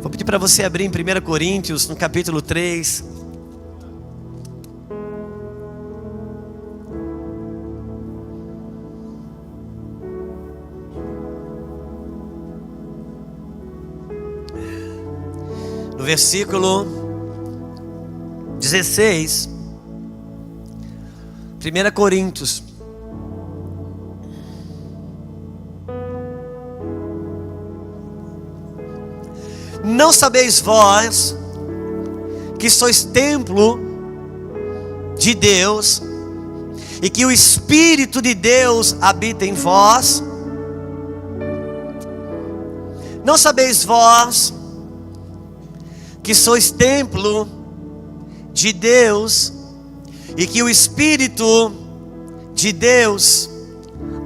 Vou pedir para você abrir em 1 Coríntios, no capítulo 3. No versículo 16. 1 Coríntios. Não sabeis vós que sois templo de Deus e que o Espírito de Deus habita em vós? Não sabeis vós que sois templo de Deus e que o Espírito de Deus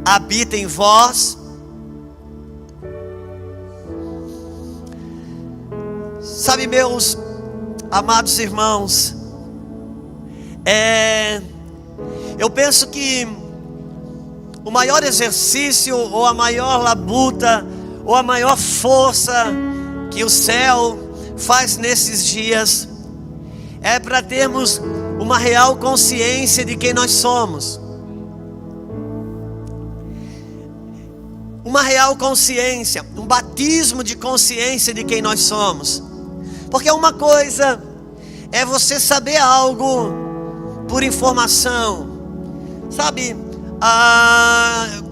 habita em vós? Sabe, meus amados irmãos, eu penso que o maior exercício, ou a maior labuta, ou a maior força que o céu faz nesses dias, é para termos uma real consciência de quem nós somos. Uma real consciência, um batismo de consciência de quem nós somos. Porque uma coisa é você saber algo por informação. Sabe,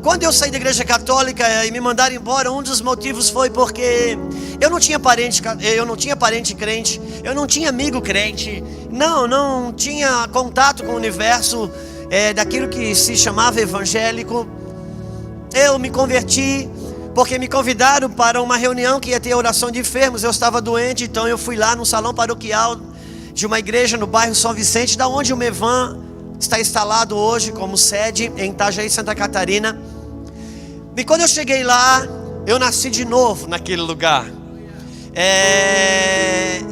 quando eu saí da igreja católica e me mandaram embora, um dos motivos foi porque eu não tinha parente crente, eu não tinha amigo crente, não tinha contato com o universo daquilo que se chamava evangélico. Eu me converti porque me convidaram para uma reunião que ia ter oração de enfermos. Eu estava doente, então eu fui lá no salão paroquial de uma igreja no bairro São Vicente, da onde o Mevan está instalado hoje como sede, em Itajaí, Santa Catarina. E quando eu cheguei lá, eu nasci de novo naquele lugar.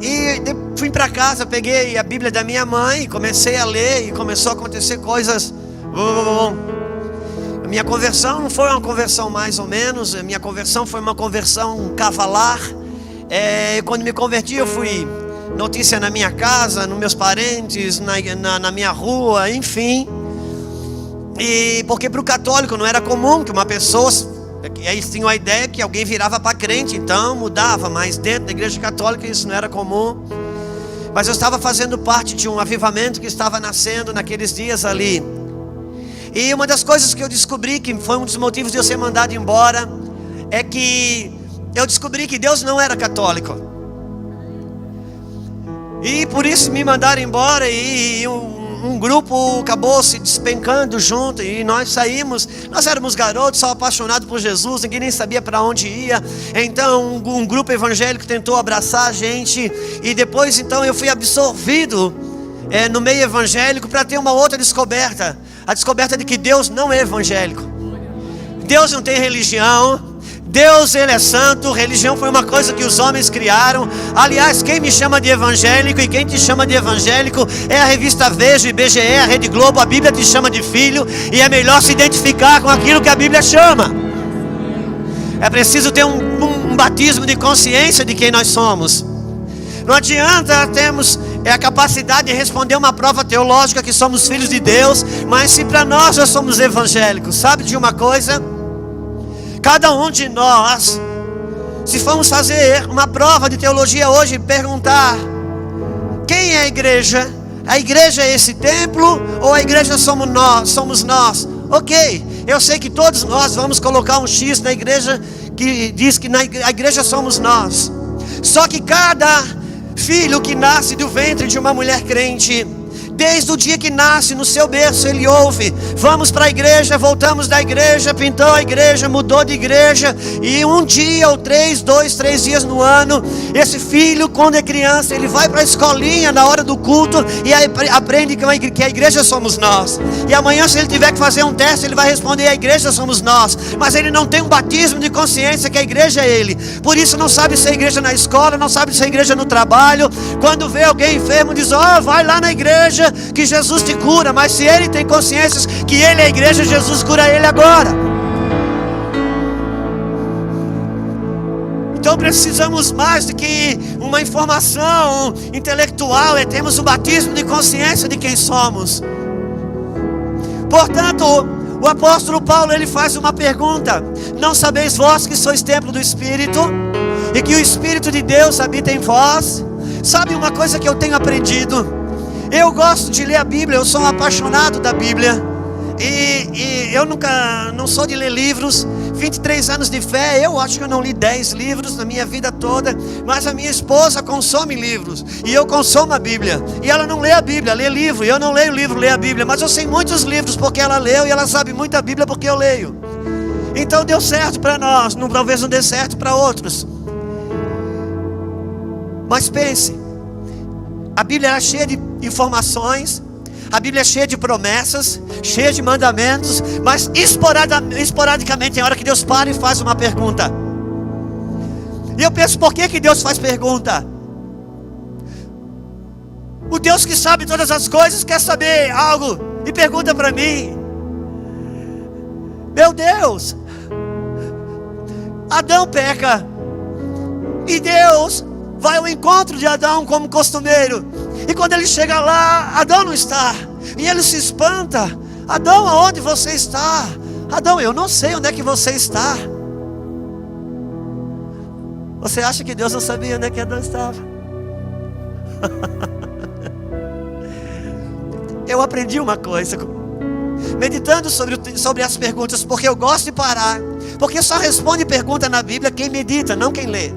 E fui para casa, peguei a Bíblia da minha mãe e comecei a ler, e começou a acontecer coisas. A minha conversão não foi uma conversão mais ou menos, a minha conversão foi uma conversão cavalar. Quando me converti, eu fui notícia na minha casa, nos meus parentes, na minha rua, enfim. E porque para o católico não era comum que uma pessoa, eles tinham a ideia que alguém virava para crente, então mudava, mas dentro da igreja católica isso não era comum. Mas eu estava fazendo parte de um avivamento que estava nascendo naqueles dias ali. E uma das coisas que eu descobri, que foi um dos motivos de eu ser mandado embora, é que eu descobri que Deus não era católico. E por isso me mandaram embora, e um grupo acabou se despencando junto, e nós saímos. Nós éramos garotos, só apaixonados por Jesus, ninguém nem sabia para onde ia. Então um grupo evangélico tentou abraçar a gente, e depois então eu fui absorvido no meio evangélico para ter uma outra descoberta. A descoberta de que Deus não é evangélico. Deus não tem religião. Deus, Ele é santo. Religião foi uma coisa que os homens criaram. Aliás, quem me chama de evangélico e quem te chama de evangélico é a revista Veja, IBGE, a Rede Globo. A Bíblia te chama de filho, e é melhor se identificar com aquilo que a Bíblia chama. É preciso ter um batismo de consciência de quem nós somos. Não adianta termos a capacidade de responder uma prova teológica que somos filhos de Deus, mas se para nós somos evangélicos, sabe de uma coisa? Cada um de nós, se formos fazer uma prova de teologia hoje e perguntar: quem é a igreja? A igreja é esse templo ou a igreja somos nós? Ok, eu sei que todos nós vamos colocar um X na igreja que diz que a igreja somos nós. Só que cada filho que nasce do ventre de uma mulher crente, desde o dia que nasce no seu berço, ele ouve: vamos para a igreja, voltamos da igreja, pintou a igreja, mudou de igreja. E um dia ou 3 dias no ano, esse filho, quando é criança, ele vai para a escolinha na hora do culto e aí aprende que a igreja somos nós. E amanhã, se ele tiver que fazer um teste, ele vai responder: a igreja somos nós. Mas ele não tem um batismo de consciência que a igreja é ele. Por isso não sabe se é igreja na escola, não sabe se é igreja no trabalho. Quando vê alguém enfermo, diz: vai lá na igreja que Jesus te cura. Mas se ele tem consciência que ele é a igreja, Jesus cura ele agora. Então precisamos mais do que uma informação intelectual, temos o batismo de consciência de quem somos. Portanto, o apóstolo Paulo, ele faz uma pergunta: não sabeis vós que sois templo do Espírito, e que o Espírito de Deus habita em vós? Sabe uma coisa que eu tenho aprendido? Eu gosto de ler a Bíblia, eu sou um apaixonado da Bíblia. E eu não sou de ler livros. 23 anos de fé, eu acho que eu não li 10 livros na minha vida toda. Mas a minha esposa consome livros, e eu consumo a Bíblia. E ela não lê a Bíblia, lê livro. E eu não leio livro, lê a Bíblia. Mas eu sei muitos livros porque ela leu, e ela sabe muito a Bíblia porque eu leio. Então deu certo para nós, talvez não dê certo para outros. Mas pense, a Bíblia é cheia de informações, a Bíblia é cheia de promessas, cheia de mandamentos, mas esporadicamente tem hora que Deus para e faz uma pergunta. E eu penso, por que Deus faz pergunta? O Deus que sabe todas as coisas quer saber algo e pergunta para mim. Meu Deus, Adão peca, e Deus vai ao encontro de Adão como costumeiro. E quando ele chega lá, Adão não está. E ele se espanta: Adão, aonde você está? Adão, eu não sei onde é que você está. Você acha que Deus não sabia onde é que Adão estava? Eu aprendi uma coisa, meditando sobre as perguntas, porque eu gosto de parar. Porque só responde pergunta na Bíblia quem medita, não quem lê.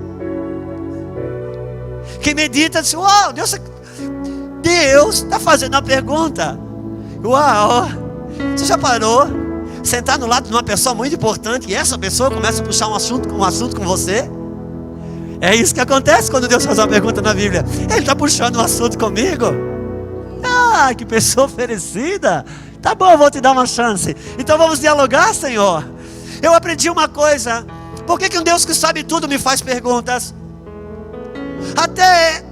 Quem medita diz: uau, Deus está fazendo uma pergunta. Uau, você já parou? Sentar no lado de uma pessoa muito importante, e essa pessoa começa a puxar um assunto com você? É isso que acontece quando Deus faz uma pergunta na Bíblia. Ele está puxando um assunto comigo? Ah, que pessoa oferecida. Tá bom, eu vou te dar uma chance. Então vamos dialogar, Senhor. Eu aprendi uma coisa: por que um Deus que sabe tudo me faz perguntas? Até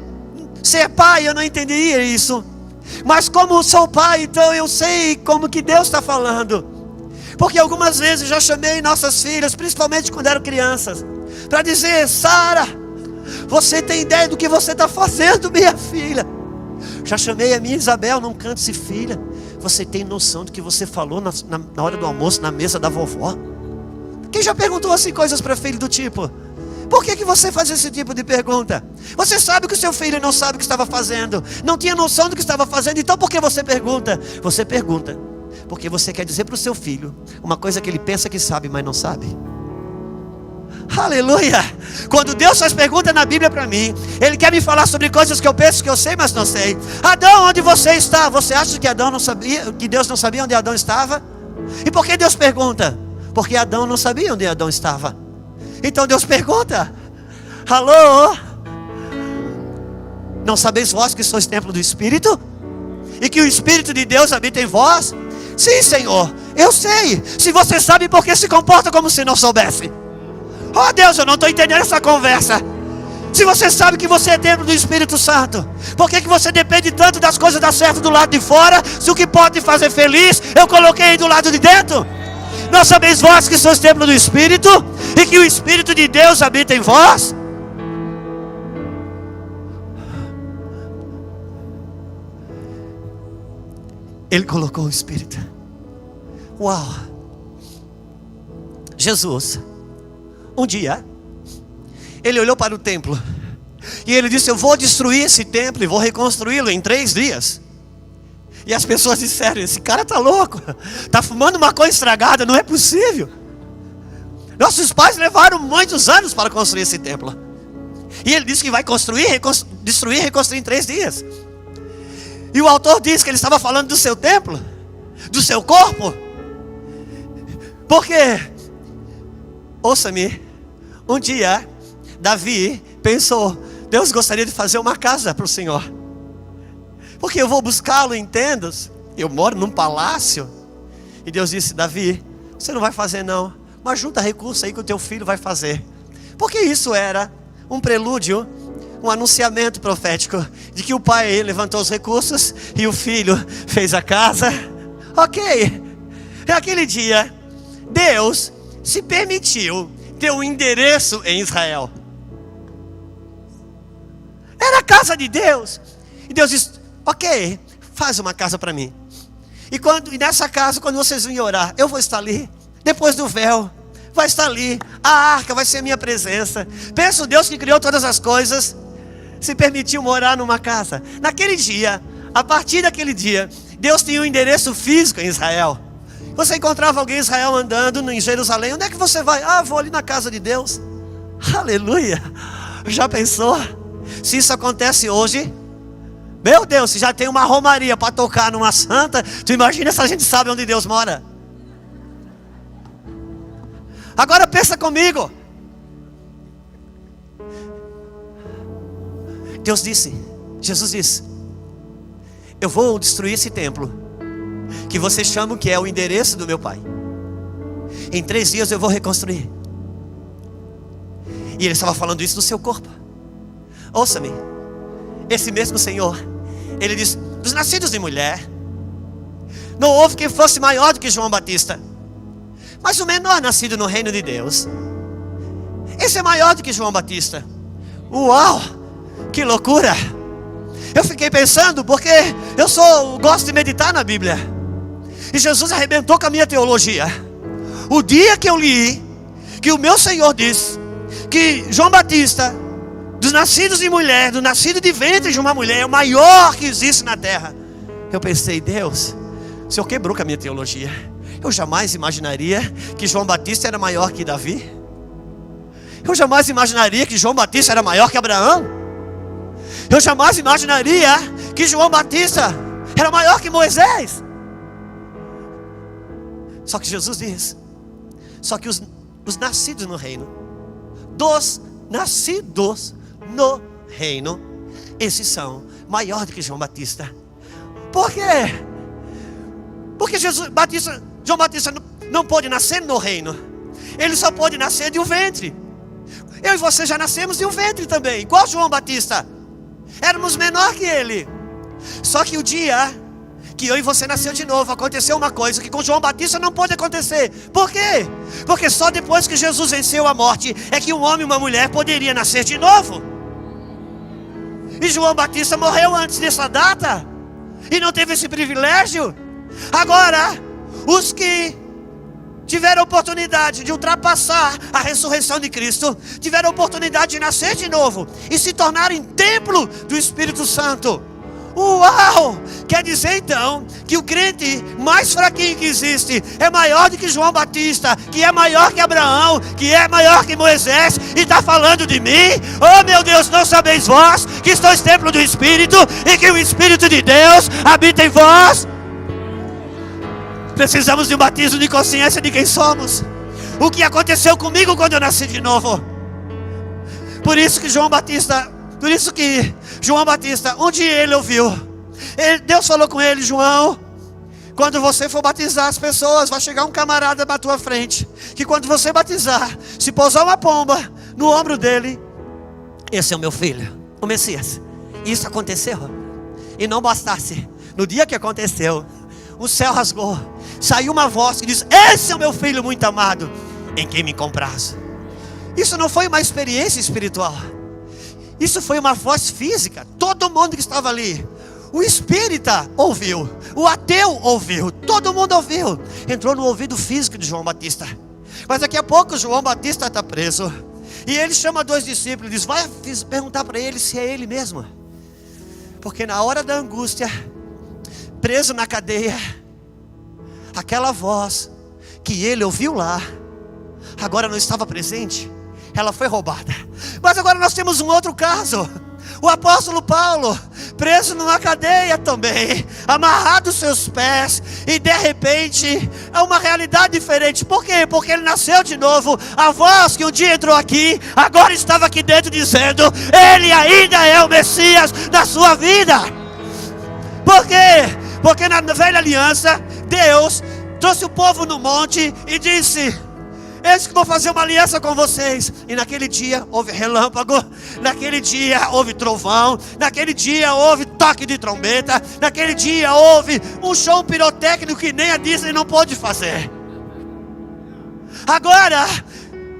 ser pai eu não entenderia isso, mas como sou pai, então eu sei como que Deus está falando. Porque algumas vezes já chamei nossas filhas, principalmente quando eram crianças, para dizer: Sara, você tem ideia do que você está fazendo, minha filha? Já chamei a minha Isabel num canto e disse: filha, você tem noção do que você falou na hora do almoço, na mesa da vovó? Quem já perguntou assim coisas para filho do tipo? Por que você faz esse tipo de pergunta? Você sabe que o seu filho não sabe o que estava fazendo, não tinha noção do que estava fazendo, então por que você pergunta? Você pergunta porque você quer dizer para o seu filho uma coisa que ele pensa que sabe, mas não sabe. Aleluia! Quando Deus faz pergunta na Bíblia para mim, Ele quer me falar sobre coisas que eu penso que eu sei, mas não sei. Adão, onde você está? Você acha que Adão não sabia, que Deus não sabia onde Adão estava? E por que Deus pergunta? Porque Adão não sabia onde Adão estava. Então Deus pergunta: alô? Não sabeis vós que sois templo do Espírito? E que o Espírito de Deus habita em vós? Sim, Senhor, eu sei. Se você sabe, por que se comporta como se não soubesse? Oh Deus, eu não estou entendendo essa conversa. Se você sabe que você é templo do Espírito Santo, por que você depende tanto das coisas dar certo do lado de fora, se o que pode te fazer feliz eu coloquei aí do lado de dentro? Não sabeis vós que sois templo do Espírito, e que o Espírito de Deus habita em vós? Ele colocou o Espírito. Uau! Jesus, um dia, Ele olhou para o templo, e Ele disse: eu vou destruir esse templo e vou reconstruí-lo em 3 dias. E as pessoas disseram: esse cara está louco, está fumando maconha estragada, não é possível. Nossos pais levaram muitos anos para construir esse templo, e Ele disse que vai destruir e reconstruir em 3 dias. E o autor diz que ele estava falando do seu templo, do seu corpo. Porque, ouça-me, um dia Davi pensou: Deus gostaria de fazer uma casa para o Senhor, porque eu vou buscá-lo em tendas, eu moro num palácio. E Deus disse: Davi, você não vai fazer não, mas junta recurso aí que o teu filho vai fazer. Porque isso era um prelúdio, um anunciamento profético de que o pai levantou os recursos e o filho fez a casa. Ok, naquele dia Deus se permitiu ter um endereço em Israel. Era a casa de Deus. E Deus disse: ok, faz uma casa para mim. E nessa casa, quando vocês virem orar, eu vou estar ali. Depois do véu, vai estar ali. A arca vai ser a minha presença. Pensa o Deus que criou todas as coisas, se permitiu morar numa casa. Naquele dia, a partir daquele dia, Deus tinha um endereço físico em Israel. Você encontrava alguém em Israel andando em Jerusalém, onde é que você vai? Ah, vou ali na casa de Deus. Aleluia. Já pensou? Se isso acontece hoje, meu Deus, se já tem uma romaria para tocar numa santa, tu imagina se a gente sabe onde Deus mora. Agora pensa comigo. Deus disse, Jesus disse: eu vou destruir esse templo, que vocês chamam que é o endereço do meu Pai. Em 3 dias eu vou reconstruir. E ele estava falando isso do seu corpo. Ouça-me, esse mesmo Senhor, ele diz: dos nascidos de mulher, não houve quem fosse maior do que João Batista, mas o menor nascido no reino de Deus, esse é maior do que João Batista. Uau, que loucura! Eu fiquei pensando, porque eu gosto de meditar na Bíblia, e Jesus arrebentou com a minha teologia. O dia que eu li que o meu Senhor disse que João Batista, dos nascidos de mulher, do nascido de ventre de uma mulher, é o maior que existe na terra, eu pensei: Deus, o Senhor quebrou com a minha teologia. Eu jamais imaginaria que João Batista era maior que Davi. Eu jamais imaginaria que João Batista era maior que Abraão. Eu jamais imaginaria que João Batista era maior que Moisés. Só que Jesus diz: só que os nascidos no reino, dos nascidos no reino, esses são maior do que João Batista. Por quê? Porque João Batista não pôde nascer no reino. Ele só pôde nascer de um ventre. Eu e você já nascemos de um ventre também, igual João Batista. Éramos menor que ele. Só que o dia que eu e você nasceu de novo, aconteceu uma coisa que com João Batista não pode acontecer. Por quê? Porque só depois que Jesus venceu a morte é que um homem e uma mulher poderia nascer de novo. E João Batista morreu antes dessa data e não teve esse privilégio. Agora, os que tiveram a oportunidade de ultrapassar a ressurreição de Cristo, tiveram a oportunidade de nascer de novo e se tornarem templo do Espírito Santo. Uau! Quer dizer então que o crente mais fraquinho que existe é maior do que João Batista, que é maior que Abraão, que é maior que Moisés, e está falando de mim? Oh meu Deus, não sabeis vós que estáis templo do Espírito e que o Espírito de Deus habita em vós? Precisamos de um batismo de consciência de quem somos. O que aconteceu comigo quando eu nasci de novo? Por isso que João Batista, um dia ele ouviu, Deus falou com ele: João, quando você for batizar as pessoas, vai chegar um camarada na tua frente, que quando você batizar, se pousar uma pomba no ombro dele, esse é o meu filho, o Messias. Isso aconteceu. E não bastasse, no dia que aconteceu, o céu rasgou, saiu uma voz que diz: esse é o meu filho muito amado, em quem me comprazo. Isso não foi uma experiência espiritual, isso foi uma voz física. Todo mundo que estava ali, o espírita ouviu, o ateu ouviu, todo mundo ouviu. Entrou no ouvido físico de João Batista. Mas daqui a pouco João Batista está preso, e ele chama 2 discípulos e diz: vai perguntar para ele se é ele mesmo. Porque na hora da angústia, preso na cadeia, aquela voz que ele ouviu lá, agora não estava presente, ela foi roubada. Mas agora nós temos um outro caso. O apóstolo Paulo, preso numa cadeia também, amarrado seus pés, e de repente é uma realidade diferente. Por quê? Porque ele nasceu de novo. A voz que um dia entrou aqui, agora estava aqui dentro dizendo: ele ainda é o Messias da sua vida. Por quê? Porque na velha aliança, Deus trouxe o povo no monte e disse: eis que vou fazer uma aliança com vocês. E naquele dia houve relâmpago, naquele dia houve trovão, naquele dia houve toque de trombeta, naquele dia houve um show pirotécnico que nem a Disney não pôde fazer. Agora,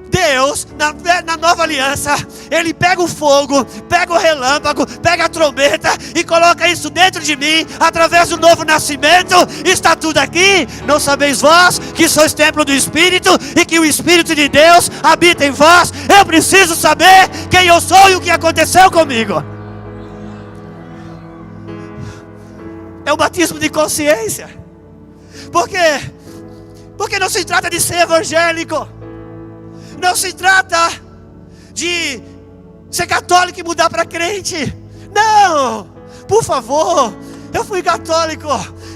Deus, na nova aliança, Ele pega o fogo, pega o relâmpago, pega a trombeta e coloca isso dentro de mim, através do novo nascimento. Está tudo aqui. Não sabeis vós que sois templo do Espírito e que o Espírito de Deus habita em vós? Eu preciso saber quem eu sou e o que aconteceu comigo. É o batismo de consciência. Por quê? Porque não se trata de ser evangélico. Não se trata de ser católico e mudar para crente. Não, por favor. Eu fui católico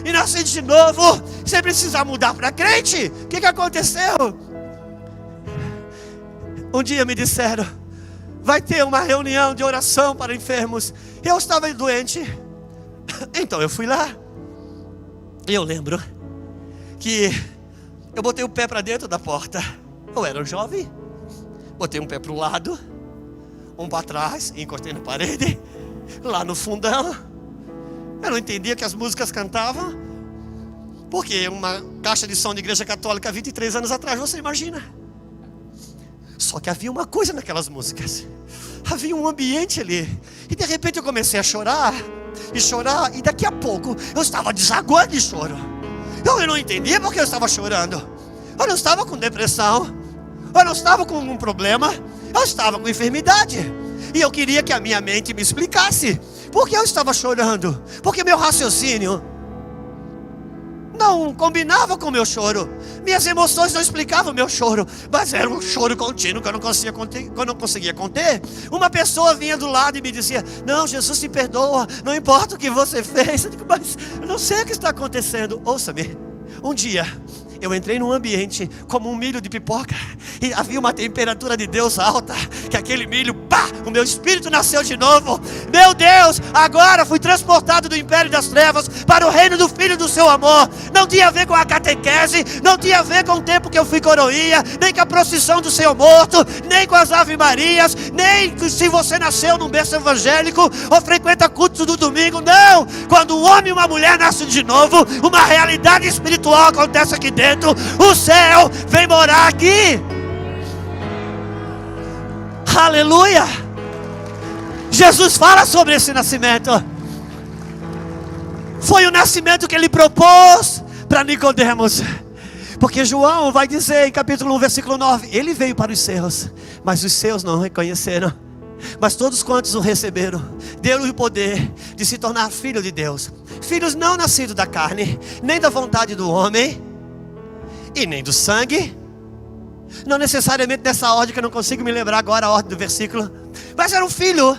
e nasci de novo. Sem precisar mudar para crente. O que aconteceu? Um dia me disseram: vai ter uma reunião de oração para enfermos. Eu estava doente. Então eu fui lá. E eu lembro que eu botei o pé para dentro da porta. Eu era um jovem. Botei um pé para o lado, um para trás, e encostei na parede. Lá no fundão. Eu não entendia que as músicas cantavam. Porque uma caixa de som de igreja católica 23 anos atrás, você imagina. Só que havia uma coisa naquelas músicas. Havia um ambiente ali. E de repente eu comecei a chorar. E daqui a pouco eu estava desaguando de choro. Eu não entendia porque eu estava chorando. Eu não estava com depressão. Eu não estava com um problema. Eu estava com enfermidade. E eu queria que a minha mente me explicasse por que eu estava chorando. Porque meu raciocínio não combinava com o meu choro. Minhas emoções não explicavam o meu choro. Mas era um choro contínuo que eu não conseguia conter. Uma pessoa vinha do lado e me dizia: não, Jesus te perdoa, não importa o que você fez. Eu digo: mas eu não sei o que está acontecendo. Ouça-me, um dia eu entrei num ambiente como um milho de pipoca. E havia uma temperatura de Deus alta. Que aquele milho, pá, o meu espírito nasceu de novo. Meu Deus, agora fui transportado do império das trevas para o reino do Filho do seu amor. Não tinha a ver com a catequese. Não tinha a ver com o tempo que eu fui coroinha. Nem com a procissão do Senhor morto. Nem com as Ave Marias. Nem se você nasceu num berço evangélico ou frequenta cultos do domingo. Não, quando um homem e uma mulher nascem de novo, uma realidade espiritual acontece aqui dentro. O céu vem morar aqui. Aleluia. Jesus fala sobre esse nascimento. Foi o nascimento que ele propôs para Nicodemos. Porque João vai dizer em capítulo 1, versículo 9: ele veio para os seus, mas os seus não o reconheceram. Mas todos quantos o receberam, deu-lhe o poder de se tornar filho de Deus. Filhos não nascidos da carne, nem da vontade do homem, e nem do sangue. Não necessariamente nessa ordem, que eu não consigo me lembrar agora a ordem do versículo. Mas era um filho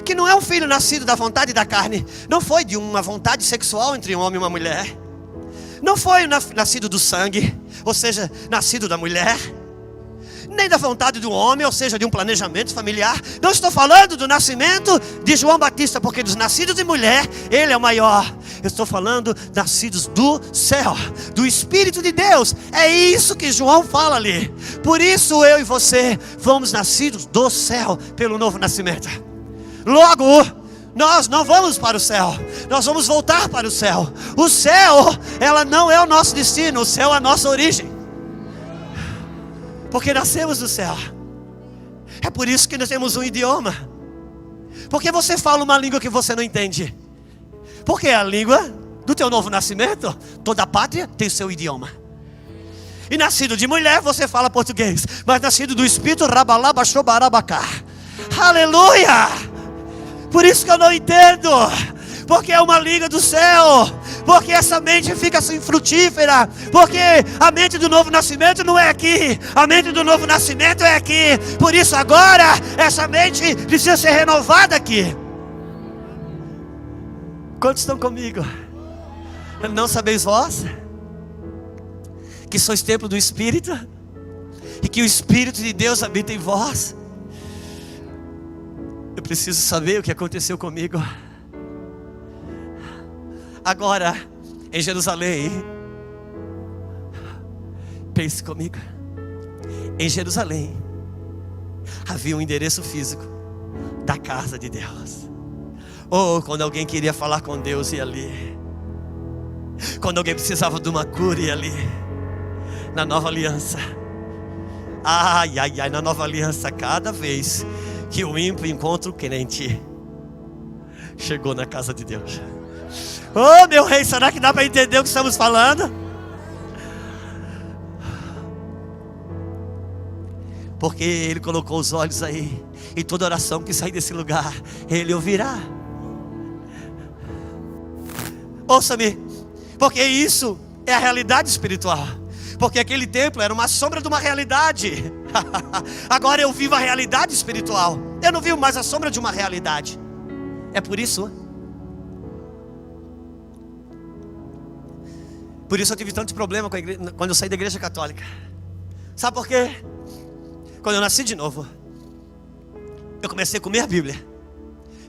que não é um filho nascido da vontade da carne. Não foi de uma vontade sexual entre um homem e uma mulher. Não foi nascido do sangue, ou seja, nascido da mulher. Nem da vontade do homem, ou seja, de um planejamento familiar. Não estou falando do nascimento de João Batista, porque dos nascidos de mulher, ele é o maior. Eu estou falando nascidos do céu, do Espírito de Deus. É isso que João fala ali. Por isso eu e você fomos nascidos do céu pelo novo nascimento. Logo, nós não vamos para o céu, nós vamos voltar para o céu. O céu, ela não é o nosso destino, o céu é a nossa origem. Porque nascemos do céu. É por isso que nós temos um idioma. Porque você fala uma língua que você não entende. Porque é a língua do teu novo nascimento. Toda pátria tem o seu idioma. E nascido de mulher você fala português. Mas nascido do Espírito, rabalaba, xobarabacá. Aleluia! Por isso que eu não entendo. Porque é uma língua do céu. Porque essa mente fica assim frutífera. Porque a mente do novo nascimento não é aqui. A mente do novo nascimento é aqui. Por isso agora essa mente precisa ser renovada aqui. Quantos estão comigo? Não sabeis vós que sois templo do Espírito? E que o Espírito de Deus habita em vós? Eu preciso saber o que aconteceu comigo. Agora, em Jerusalém, pense comigo. Em Jerusalém havia um endereço físico da casa de Deus. Ou quando alguém queria falar com Deus, ia ali. Quando alguém precisava de uma cura, ia ali. Na nova aliança. Ai, ai, ai, na nova aliança, cada vez que o ímpio encontra o crente. Chegou na casa de Deus. Oh, meu rei, será que dá para entender o que estamos falando? Porque Ele colocou os olhos aí, e toda oração que sair desse lugar, Ele ouvirá. Ouça-me, porque isso é a realidade espiritual. Porque aquele templo era uma sombra de uma realidade. Agora eu vivo a realidade espiritual. Eu não vivo mais a sombra de uma realidade. É por isso. Por isso eu tive tanto problema com a igreja, quando eu saí da igreja católica. Sabe por quê? Quando eu nasci de novo, eu comecei a comer a Bíblia.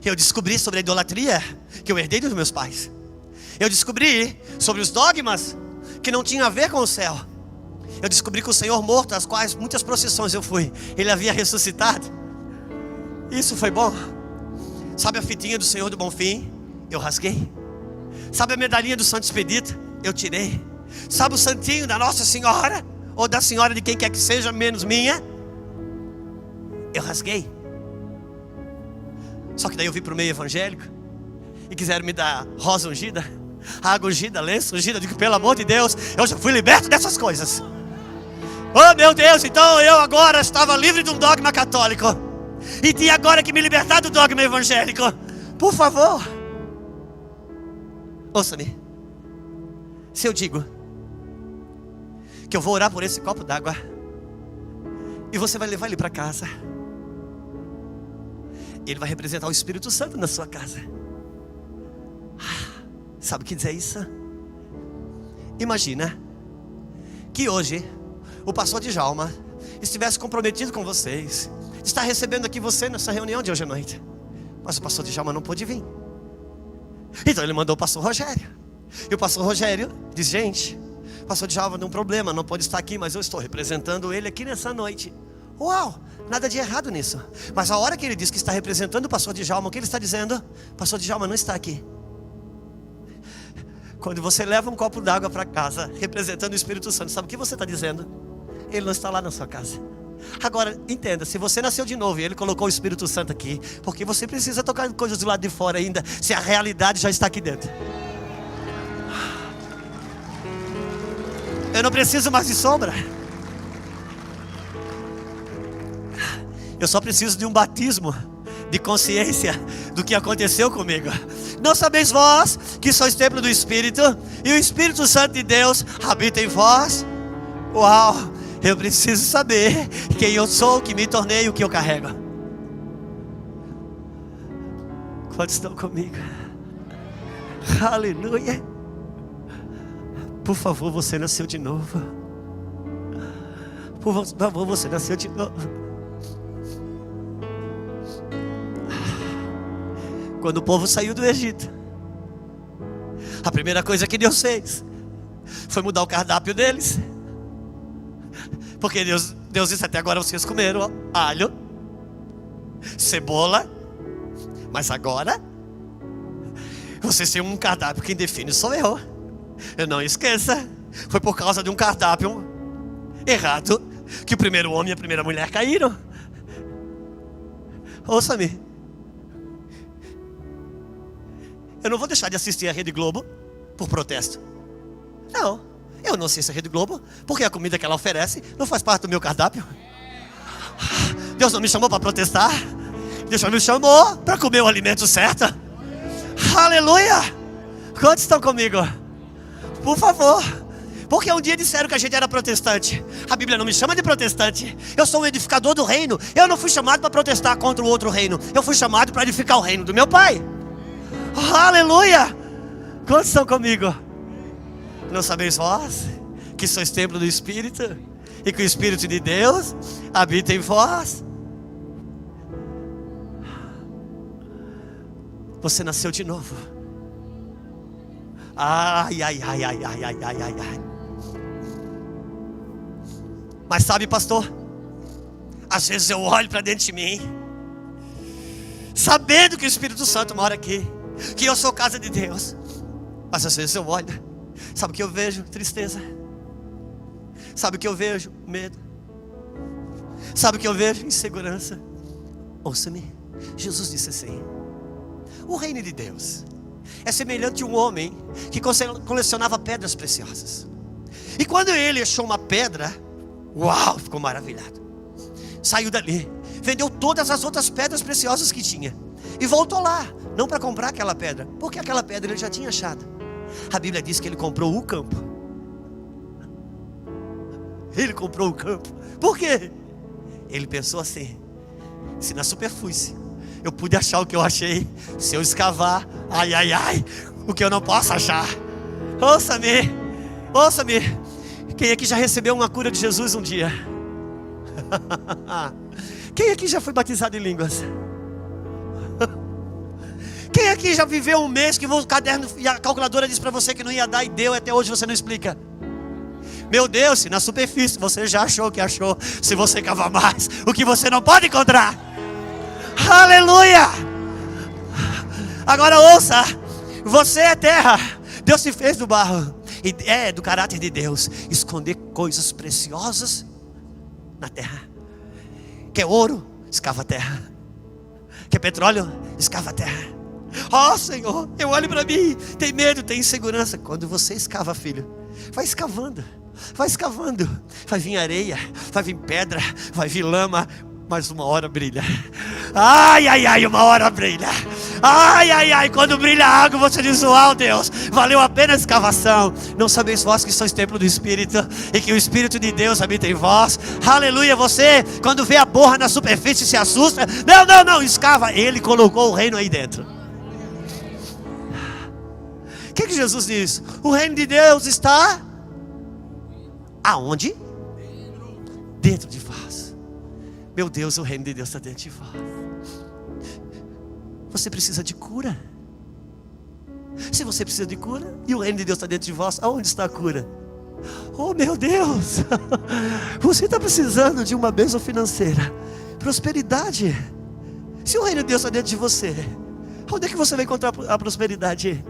Eu descobri sobre a idolatria que eu herdei dos meus pais. Eu descobri sobre os dogmas que não tinham a ver com o céu. Eu descobri que o Senhor morto, às quais muitas procissões eu fui, Ele havia ressuscitado. Isso foi bom. Sabe a fitinha do Senhor do Bonfim? Eu rasguei. Sabe a medalhinha do Santo Expedito? Eu tirei. Sabe o santinho da Nossa Senhora? Ou da Senhora de quem quer que seja, menos minha? Eu rasguei. Só que daí eu vim para o meio evangélico e quiseram me dar rosa ungida, água ungida, lenço ungido. Eu digo, pelo amor de Deus, eu já fui liberto dessas coisas. Oh meu Deus, então eu agora estava livre de um dogma católico e tinha agora que me libertar do dogma evangélico. Por favor, ouça-me. Se eu digo que eu vou orar por esse copo d'água e você vai levar ele para casa, ele vai representar o Espírito Santo na sua casa. Sabe o que dizer isso? Imagina que hoje o pastor Djalma estivesse comprometido com vocês, está recebendo aqui você nessa reunião de hoje à noite, mas o pastor Djalma não pôde vir. Então ele mandou o pastor Rogério. E o pastor Rogério diz, gente, o pastor Djalma tem um problema, não pode estar aqui, mas eu estou representando ele aqui nessa noite. Uau, nada de errado nisso. Mas a hora que ele diz que está representando o pastor Djalma, o que ele está dizendo? O pastor Djalma não está aqui. Quando você leva um copo d'água para casa, representando o Espírito Santo, sabe o que você está dizendo? Ele não está lá na sua casa. Agora, entenda, se você nasceu de novo e Ele colocou o Espírito Santo aqui, porque você precisa tocar coisas do lado de fora ainda, se a realidade já está aqui dentro? Eu não preciso mais de sombra. Eu só preciso de um batismo de consciência do que aconteceu comigo. Não sabeis vós que sois templo do Espírito e o Espírito Santo de Deus habita em vós? Uau, eu preciso saber quem eu sou, o que me tornei, o que eu carrego. Quantos estão comigo? Aleluia. Por favor, você nasceu de novo. Por favor, você nasceu de novo. Quando o povo saiu do Egito, a primeira coisa que Deus fez foi mudar o cardápio deles. Porque Deus disse, até agora vocês comeram alho, cebola, mas agora vocês têm um cardápio, quem define sou eu. Eu não esqueça, foi por causa de um cardápio errado que o primeiro homem e a primeira mulher caíram. Ouça-me, eu não vou deixar de assistir a Rede Globo por protesto. Não, eu não assisto a Rede Globo porque a comida que ela oferece não faz parte do meu cardápio. Deus não me chamou para protestar. Deus me chamou para comer o alimento certo. Aleluia! Quantos estão comigo? Por favor. Porque um dia disseram que a gente era protestante. A Bíblia não me chama de protestante. Eu sou um edificador do reino. Eu não fui chamado para protestar contra o outro reino. Eu fui chamado para edificar o reino do meu Pai. Aleluia! Quantos estão comigo? Não sabeis vós que sois templo do Espírito e que o Espírito de Deus habita em vós? Você nasceu de novo. Ai, ai, ai, ai, ai, ai, ai, ai, ai. Mas sabe, pastor, às vezes eu olho para dentro de mim, sabendo que o Espírito Santo mora aqui, que eu sou casa de Deus, mas às vezes eu olho, sabe o que eu vejo? Tristeza. Sabe o que eu vejo? Medo. Sabe o que eu vejo? Insegurança. Ouça-me. Jesus disse assim: o reino de Deus é semelhante a um homem que colecionava pedras preciosas. E quando ele achou uma pedra, uau, ficou maravilhado. Saiu dali, vendeu todas as outras pedras preciosas que tinha e voltou lá, não para comprar aquela pedra, porque aquela pedra ele já tinha achado. A Bíblia diz que ele comprou o campo. Ele comprou o campo. Por quê? Ele pensou assim: se na superfície eu pude achar o que eu achei, se eu escavar, ai, ai, ai, o que eu não posso achar. Ouça-me, ouça-me. Quem aqui já recebeu uma cura de Jesus um dia? Quem aqui já foi batizado em línguas? Quem aqui já viveu um mês que o caderno e a calculadora disse para você que não ia dar e deu, e até hoje você não explica? Meu Deus, se na superfície você já achou o que achou, se você cavar mais, o que você não pode encontrar? Aleluia! Agora ouça, você é terra, Deus se fez do barro, e é do caráter de Deus esconder coisas preciosas na terra. Quer ouro? Escava a terra. Quer petróleo? Escava a terra. Ó Senhor, eu olho para mim, tem medo, tem insegurança. Quando você escava, filho, vai escavando, vai escavando, vai vir areia, vai vir pedra, vai vir lama, mas uma hora brilha. Ai, ai, ai, uma hora brilha. Ai, ai, ai, quando brilha a água, você diz: uau, Deus, valeu a pena a escavação. Não sabeis vós que sois templo do Espírito, e que o Espírito de Deus habita em vós. Aleluia. Você, quando vê a borra na superfície, se assusta. Não, não, não, escava. Ele colocou o reino aí dentro. O que Jesus diz? O reino de Deus está aonde? Dentro de vós. Meu Deus, o reino de Deus está dentro de vós. Você precisa de cura. Se você precisa de cura e o reino de Deus está dentro de vós, aonde está a cura? Oh meu Deus, você está precisando de uma bênção financeira, prosperidade. Se o reino de Deus está dentro de você, onde é que você vai encontrar a prosperidade?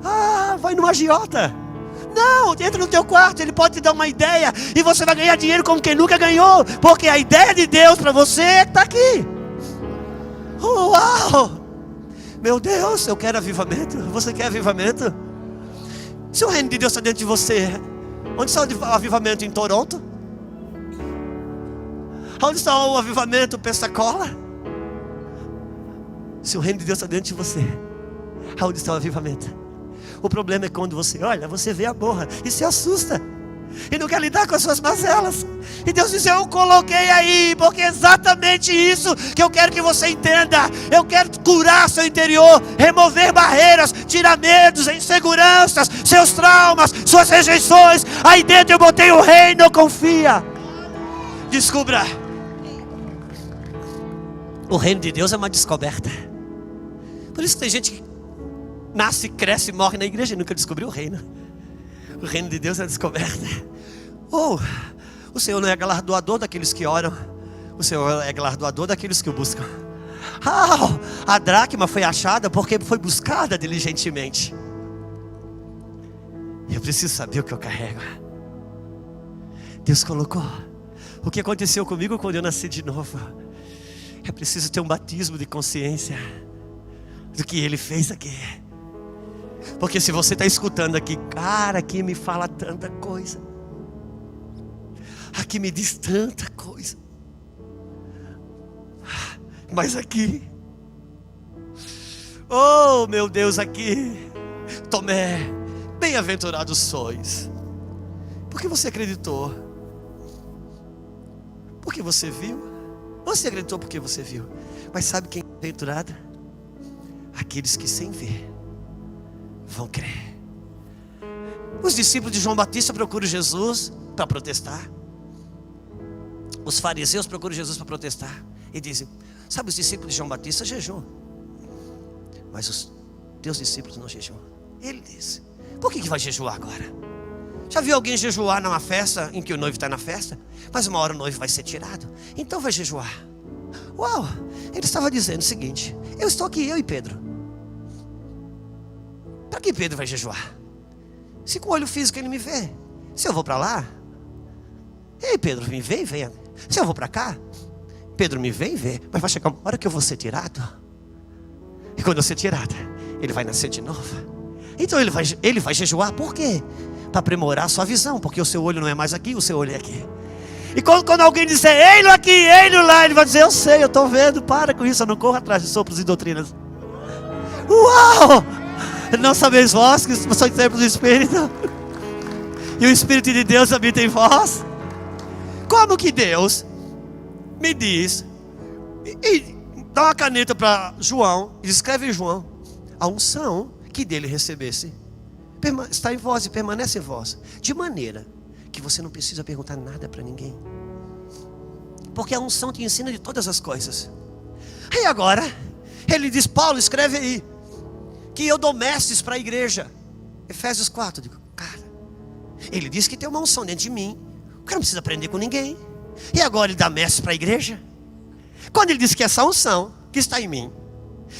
Ah, vai no agiota. Não, entra no teu quarto, ele pode te dar uma ideia e você vai ganhar dinheiro como quem nunca ganhou, porque a ideia de Deus para você está aqui. Uau! Meu Deus, eu quero avivamento. Você quer avivamento? Se o reino de Deus está dentro de você, onde está o avivamento? Em Toronto? Onde está o avivamento? Pensacola? Se o reino de Deus está dentro de você, onde está o avivamento? O problema é quando você olha, você vê a borra e se assusta e não quer lidar com as suas mazelas. E Deus diz: eu coloquei aí, porque é exatamente isso que eu quero que você entenda. Eu quero curar seu interior, remover barreiras, tirar medos, inseguranças, seus traumas, suas rejeições. Aí dentro eu botei o reino, confia. Descubra. O reino de Deus é uma descoberta. Por isso que tem gente que nasce, cresce e morre na igreja e nunca descobriu o reino. O reino de Deus é a descoberta. O Senhor não é galardoador daqueles que oram, o Senhor é galardoador daqueles que o buscam. A dracma foi achada porque foi buscada diligentemente. Eu preciso saber o que eu carrego. Deus colocou. O que aconteceu comigo quando eu nasci de novo? É preciso ter um batismo de consciência do que Ele fez aqui. Porque se você está escutando aqui, cara, aqui me fala tanta coisa, aqui me diz tanta coisa, mas aqui, oh meu Deus, aqui, Tomé, bem-aventurados sois, porque você acreditou, porque você viu, você acreditou porque você viu, mas sabe quem é bem-aventurado? Aqueles que sem ver vão crer. Os discípulos de João Batista procuram Jesus para protestar. Os fariseus procuram Jesus para protestar e dizem: sabe, os discípulos de João Batista jejuam, mas os teus discípulos não jejuam. Ele disse: por que vai jejuar agora? Já viu alguém jejuar numa festa em que o noivo está na festa, mas uma hora o noivo vai ser tirado, então vai jejuar? Uau, ele estava dizendo o seguinte: eu estou aqui, eu e Pedro. Para que Pedro vai jejuar? Se com o olho físico ele me vê. Se eu vou para lá, ei Pedro, me vê e venha. Se eu vou para cá, Pedro me vê e vê, mas vai chegar uma hora que eu vou ser tirado. E quando eu ser tirado, ele vai nascer de novo. Então ele vai jejuar, por quê? Para aprimorar a sua visão, porque o seu olho não é mais aqui, o seu olho é aqui. E quando alguém disser, ei-lo aqui, ei-lo lá, ele vai dizer, eu sei, eu estou vendo, para com isso, eu não corro atrás de sopros e doutrinas. Uau! Não sabeis vós que sois templo do Espírito, e o Espírito de Deus habita em vós. Como que Deus me diz, e dá uma caneta para João, e escreve em João, a unção que dele recebesse está em vós e permanece em vós, de maneira que você não precisa perguntar nada para ninguém, porque a unção te ensina de todas as coisas. E agora ele diz, Paulo, escreve aí que eu dou mestres para a igreja. Efésios 4, eu digo, cara, ele diz que tem uma unção dentro de mim, o cara não precisa aprender com ninguém, e agora ele dá mestres para a igreja? Quando ele diz que essa unção que está em mim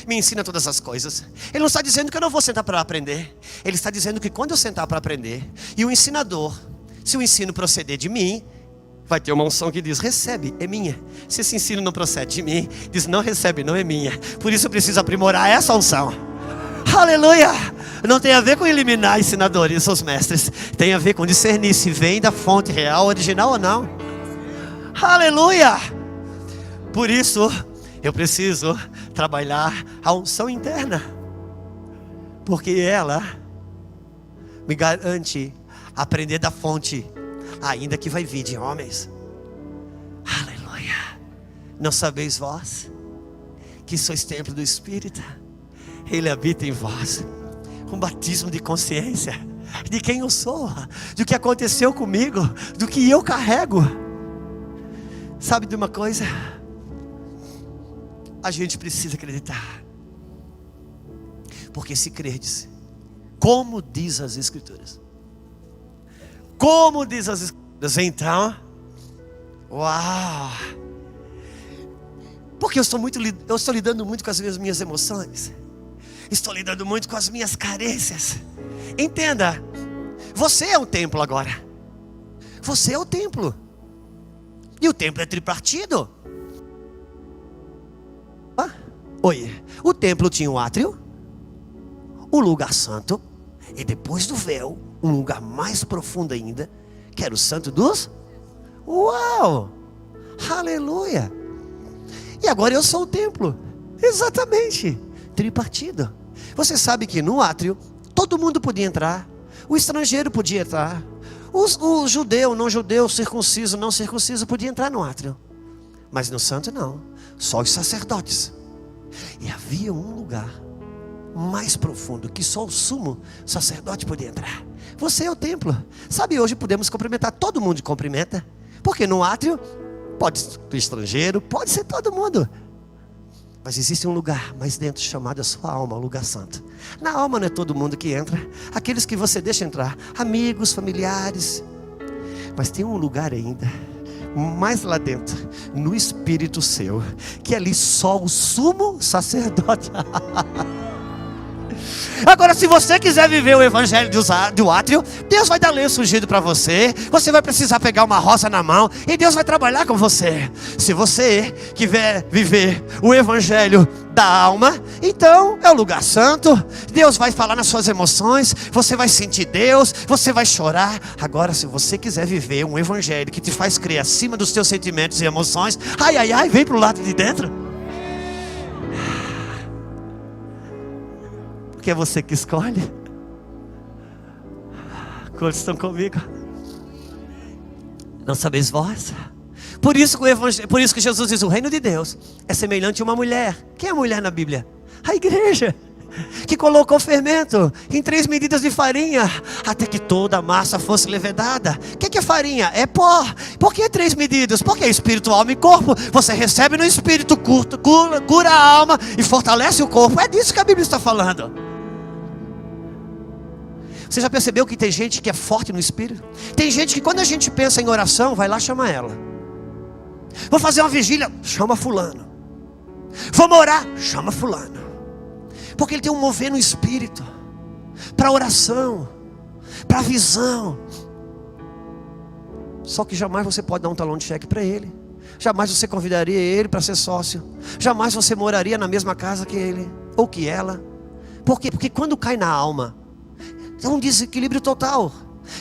me ensina todas as coisas, ele não está dizendo que eu não vou sentar para aprender, ele está dizendo que quando eu sentar para aprender, e o ensinador, se o ensino proceder de mim, vai ter uma unção que diz, recebe, é minha. Se esse ensino não procede de mim, diz, não recebe, não é minha. Por isso eu preciso aprimorar essa unção. Aleluia! Não tem a ver com eliminar ensinadores e seus mestres, tem a ver com discernir se vem da fonte real, original ou não. Aleluia! Por isso eu preciso trabalhar a unção interna, porque ela me garante aprender da fonte, ainda que vai vir de homens. Aleluia! Não sabeis vós que sois templo do Espírito, ele habita em vós. Um batismo de consciência de quem eu sou, do que aconteceu comigo, do que eu carrego. Sabe de uma coisa? A gente precisa acreditar, porque se credes, como diz as Escrituras, como diz as Escrituras, então, uau! Porque eu estou lidando muito com as minhas emoções, estou lidando muito com as minhas carências. Entenda, você é um templo agora, você é o templo, e o templo é tripartido. Oi, o templo tinha um átrio, um lugar santo, e depois do véu, um lugar mais profundo ainda, que era o santo dos... Uau! Aleluia! E agora eu sou o templo, exatamente, tripartido. Você sabe que no átrio, todo mundo podia entrar, o estrangeiro podia entrar, o judeu, não judeu, circunciso, não circunciso, podia entrar no átrio. Mas no santo não, só os sacerdotes. E havia um lugar mais profundo que só o sumo sacerdote podia entrar. Você é o templo. Sabe, hoje podemos cumprimentar, todo mundo cumprimenta, porque no átrio pode ser o estrangeiro, pode ser todo mundo, mas existe um lugar mais dentro chamado a sua alma, o lugar santo. Na alma não é todo mundo que entra, aqueles que você deixa entrar, amigos, familiares, mas tem um lugar ainda mais lá dentro, no espírito seu, que ali só o sumo sacerdote. Agora, se você quiser viver o evangelho do átrio, Deus vai dar lenço ungido para você. Você vai precisar pegar uma roça na mão e Deus vai trabalhar com você. Se você quiser viver o evangelho da alma, então é o lugar santo. Deus vai falar nas suas emoções, você vai sentir Deus, você vai chorar. Agora, se você quiser viver um evangelho que te faz crer acima dos teus sentimentos e emoções, ai, ai, ai, vem pro lado de dentro. Que é você que escolhe. Quantos estão comigo? Não sabeis vós? Por isso que Jesus diz, o reino de Deus é semelhante a uma mulher. Quem é a mulher na Bíblia? A igreja, que colocou fermento em 3 medidas de farinha, até que toda a massa fosse levedada. O que é farinha? É pó. Por que 3 medidas? Porque é espírito, alma e corpo. Você recebe no espírito, cura a alma e fortalece o corpo. É disso que a Bíblia está falando. Você já percebeu que tem gente que é forte no espírito? Tem gente que quando a gente pensa em oração, vai lá chamar ela. Vou fazer uma vigília, chama fulano. Vamos orar, chama fulano. Porque ele tem um mover no espírito, para oração, para visão. Só que jamais você pode dar um talão de cheque para ele. Jamais você convidaria ele para ser sócio. Jamais você moraria na mesma casa que ele ou que ela. Por quê? Porque quando cai na alma, é um desequilíbrio total,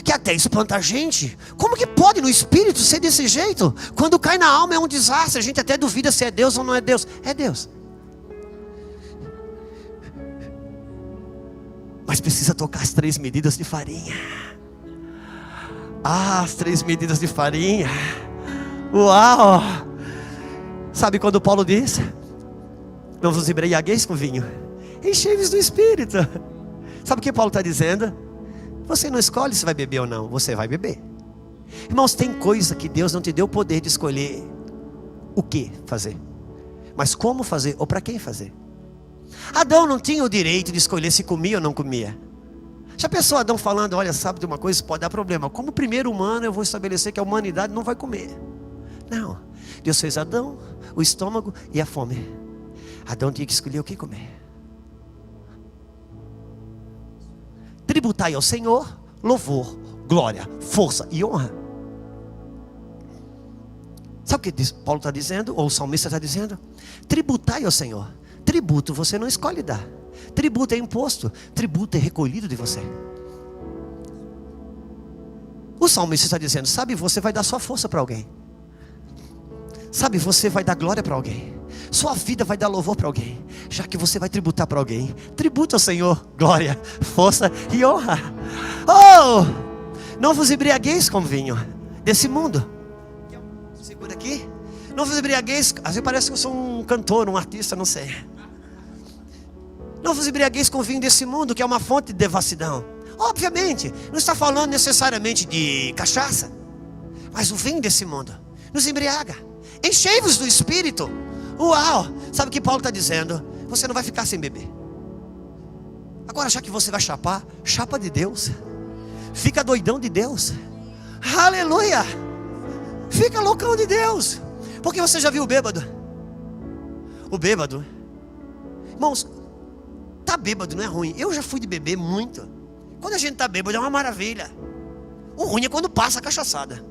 que até espanta a gente. Como que pode no espírito ser desse jeito? Quando cai na alma é um desastre. A gente até duvida se é Deus ou não é Deus. É Deus. Mas precisa tocar as 3 medidas de farinha. As 3 medidas de farinha. Uau! Sabe quando Paulo diz: não vos embriagueis com vinho, enchei-vos do Espírito. Sabe o que Paulo está dizendo? Você não escolhe se vai beber ou não, você vai beber. Irmãos, tem coisa que Deus não te deu o poder de escolher o que fazer, mas como fazer ou para quem fazer. Adão não tinha o direito de escolher se comia ou não comia. Já pensou Adão falando: olha, sabe de uma coisa, isso pode dar problema. Como primeiro humano eu vou estabelecer que a humanidade não vai comer. Não, Deus fez Adão, o estômago e a fome. Adão tinha que escolher o que comer. Tributai ao Senhor louvor, glória, força e honra. Sabe o que Paulo está dizendo? Ou o salmista está dizendo? Tributai ao Senhor. Tributo você não escolhe dar. Tributo é imposto. Tributo é recolhido de você. O salmista está dizendo: sabe, você vai dar sua força para alguém. Sabe, você vai dar glória para alguém. Sua vida vai dar louvor para alguém. Já que você vai tributar para alguém, tributa ao Senhor glória, força e honra. Oh, não vos embriagueis com vinho desse mundo. Segura aqui. Não vos embriagueis. Às vezes parece que eu sou um cantor, um artista, não sei. Não vos embriagueis com vinho desse mundo, que é uma fonte de devassidão. Obviamente, não está falando necessariamente de cachaça, mas o vinho desse mundo nos embriaga. Enchei-vos do Espírito. Uau! Sabe o que Paulo está dizendo? Você não vai ficar sem beber. Agora, já que você vai chapar, chapa de Deus. Fica doidão de Deus. Aleluia! Fica loucão de Deus. Porque você já viu o bêbado? O bêbado, irmãos, tá bêbado não é ruim. Eu já fui de beber muito. Quando a gente está bêbado é uma maravilha. O ruim é quando passa a cachaçada.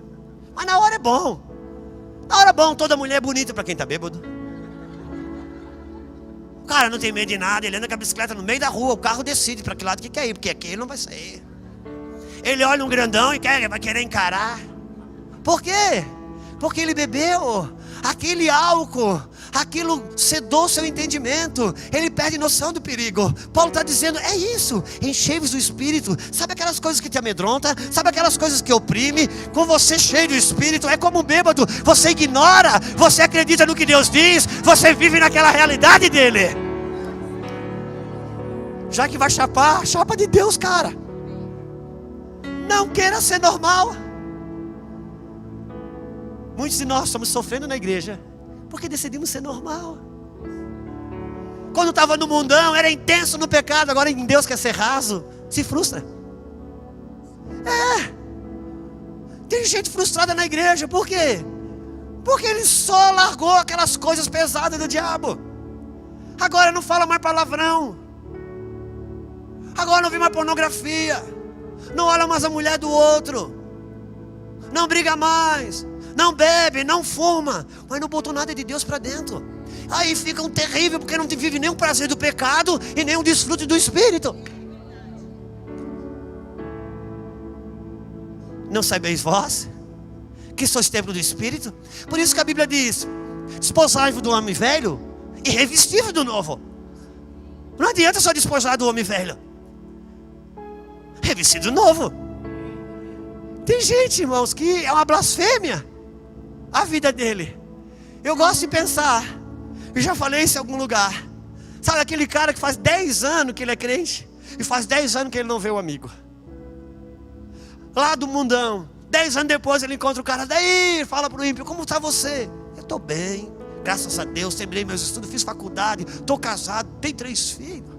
Mas na hora é bom. Na hora é bom, toda mulher é bonita para quem está bêbado. O cara não tem medo de nada, ele anda com a bicicleta no meio da rua, o carro decide para que lado que quer ir, porque aqui ele não vai sair. Ele olha um grandão e vai querer encarar. Por quê? Porque ele bebeu. Aquele álcool, aquilo sedou seu entendimento. Ele perde noção do perigo. Paulo está dizendo: é isso, enchei-vos do Espírito. Sabe aquelas coisas que te amedrontam? Sabe aquelas coisas que oprime? Com você cheio do Espírito, é como um bêbado. Você ignora, você acredita no que Deus diz, você vive naquela realidade dele. Já que vai chapar, chapa de Deus, cara. Não queira ser normal. Muitos de nós estamos sofrendo na igreja porque decidimos ser normal. Quando estava no mundão, era intenso no pecado. Agora em Deus quer ser raso, se frustra. Tem gente frustrada na igreja. Por quê? Porque ele só largou aquelas coisas pesadas do diabo. Agora não fala mais palavrão. Agora não vê mais pornografia. Não olha mais a mulher do outro. Não briga mais. Não bebe, não fuma, mas não botou nada de Deus para dentro. Aí fica um terrível, porque não te vive nem o prazer do pecado e nem o desfrute do Espírito. Não sabeis vós que sois templo do Espírito? Por isso que a Bíblia diz: desposai-vos do homem velho e revesti-vos do novo. Não adianta só despojar do homem velho, revestir do novo. Tem gente, irmãos, que é uma blasfêmia a vida dele. Eu gosto de pensar, eu já falei isso em algum lugar. Sabe aquele cara que faz 10 anos que ele é crente e faz 10 anos que ele não vê o amigo lá do mundão. 10 anos depois ele encontra o cara. Daí fala pro ímpio: como está você? Eu estou bem, graças a Deus, terminei meus estudos, fiz faculdade, estou casado, tenho 3 filhos,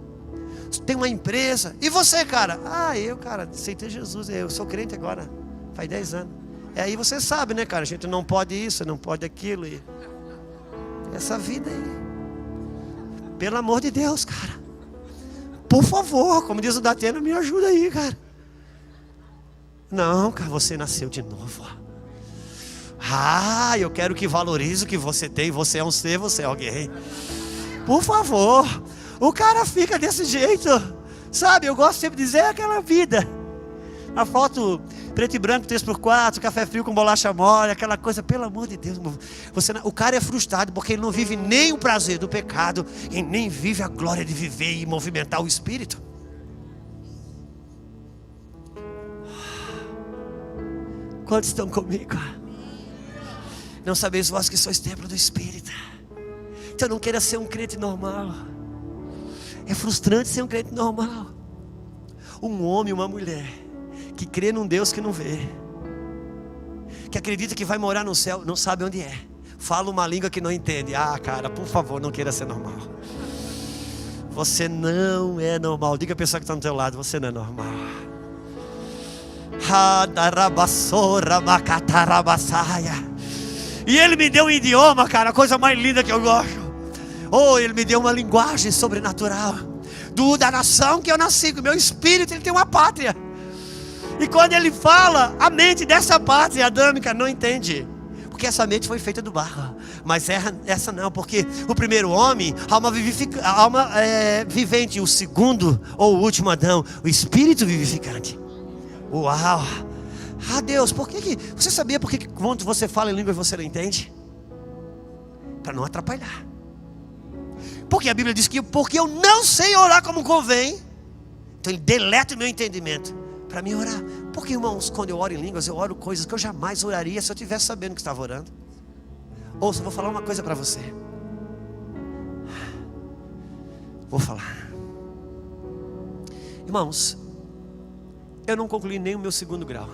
tenho uma empresa. E você, cara? Eu, cara, aceitei Jesus, eu sou crente agora, faz 10 anos. Aí você sabe, né, cara? A gente não pode isso, não pode aquilo. E essa vida aí, pelo amor de Deus, cara, por favor, como diz o Datena, me ajuda aí, cara. Não, cara, você nasceu de novo. Ah, eu quero que valorize o que você tem. Você é um ser, você é alguém. Por favor. O cara fica desse jeito. Sabe, eu gosto sempre de dizer aquela vida. A foto preto e branco, 3x4, café frio com bolacha mole, aquela coisa, pelo amor de Deus. O cara é frustrado porque ele não vive nem o prazer do pecado e nem vive a glória de viver e movimentar o espírito. Quantos estão comigo? Não sabeis vós que sois templo do Espírito. Então não queira ser um crente normal. É frustrante ser um crente normal. Um homem, uma mulher que crê num Deus que não vê, que acredita que vai morar no céu, não sabe onde é, fala uma língua que não entende. Ah, cara, por favor, não queira ser normal. Você não é normal. Diga a pessoa que está do teu lado, você não é normal. E ele me deu um idioma, cara, a coisa mais linda que eu gosto. Oh, ele me deu uma linguagem sobrenatural da nação que eu nasci. O meu espírito, ele tem uma pátria. E quando ele fala, a mente dessa pátria adâmica não entende, porque essa mente foi feita do barro. Mas essa não, porque o primeiro homem, alma vivente. O segundo, ou o último Adão, o espírito vivificante. Uau! Ah, Deus, por que você sabia por que quando você fala em língua você não entende? Para não atrapalhar. Porque a Bíblia diz que porque eu não sei orar como convém, então ele deleta o meu entendimento para mim orar. Porque, irmãos, quando eu oro em línguas, eu oro coisas que eu jamais oraria se eu tivesse sabendo que estava orando. Ouça, eu vou falar uma coisa para você. Vou falar. Irmãos, eu não concluí nem o meu segundo grau.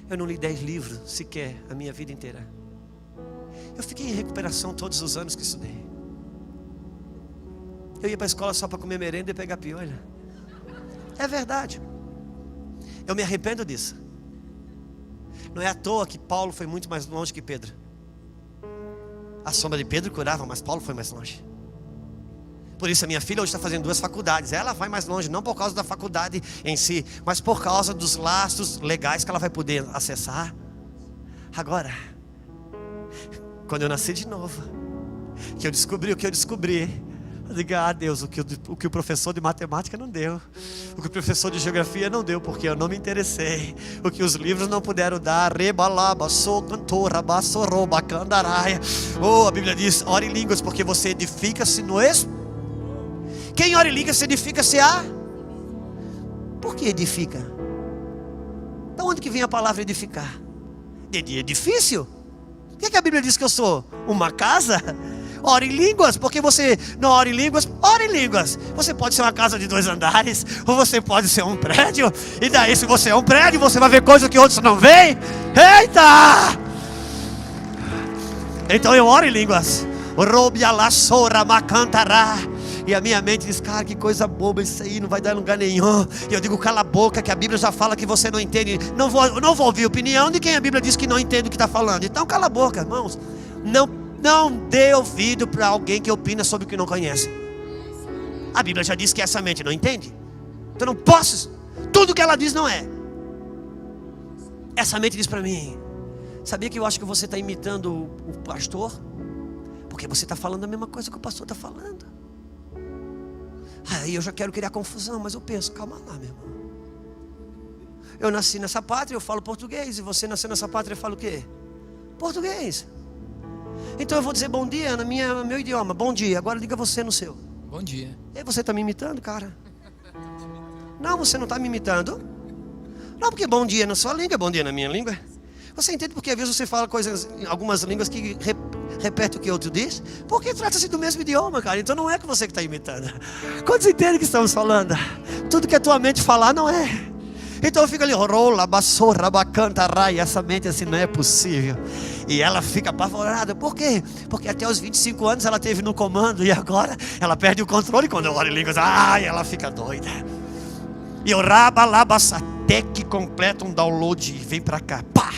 Eu não li 10 livros sequer a minha vida inteira. Eu fiquei em recuperação todos os anos que estudei. Eu ia para a escola só para comer merenda e pegar piolho. É verdade. Eu me arrependo disso. Não é à toa que Paulo foi muito mais longe que Pedro. A sombra de Pedro curava, mas Paulo foi mais longe. Por isso a minha filha hoje está fazendo 2 faculdades. Ela vai mais longe, não por causa da faculdade em si, mas por causa dos laços legais que ela vai poder acessar. Agora, quando eu nasci de novo, que eu descobri o que eu descobri, eu digo, ah, Deus, o que o professor de matemática não deu, o que o professor de geografia não deu, porque eu não me interessei, o que os livros não puderam dar. Oh, a Bíblia diz, ore em línguas, porque você edifica-se no Espírito. Quem ora em línguas se edifica-se a... Por que edifica? Da onde que vem a palavra edificar? De edifício? O que a Bíblia diz que eu sou? Uma casa? Ora em línguas, porque você não ora em línguas, ora em línguas. Você pode ser uma casa de 2 andares, ou você pode ser um prédio. E daí, se você é um prédio, você vai ver coisas que outros não veem. Eita! Então eu oro em línguas. E a minha mente diz, cara, que coisa boba isso aí, não vai dar lugar nenhum. E eu digo, cala a boca, que a Bíblia já fala que você não entende. Não vou ouvir a opinião de quem a Bíblia diz que não entende o que está falando. Então cala a boca, irmãos. Não dê ouvido para alguém que opina sobre o que não conhece. A Bíblia já diz que essa mente não entende. Então não posso. Tudo que ela diz não é. Essa mente diz para mim, sabia que eu acho que você está imitando o pastor? Porque você está falando a mesma coisa que o pastor está falando. Aí eu já quero criar confusão, mas eu penso, calma lá, meu irmão. Eu nasci nessa pátria, eu falo português. E você nasceu nessa pátria, eu falo o quê? Português. Então eu vou dizer bom dia no meu idioma. Bom dia, agora diga você no seu. Bom dia. E você está me imitando, cara? Não, você não está me imitando. Não, porque bom dia na sua língua, bom dia na minha língua. Você entende porque às vezes você fala coisas em algumas línguas que repete o que o outro diz? Porque trata-se do mesmo idioma, cara. Então não é que você que está imitando. Quantos entendem que estamos falando? Tudo que a tua mente falar não é. Então eu fico ali, rola, bassorra, bacanta, raia. Essa mente assim não é possível. E ela fica apavorada. Por quê? Porque até os 25 anos ela teve no comando. E agora ela perde o controle quando eu oro em línguas. Ai, ela fica doida. E eu rabalabas até que completa um download e vem pra cá. Pá!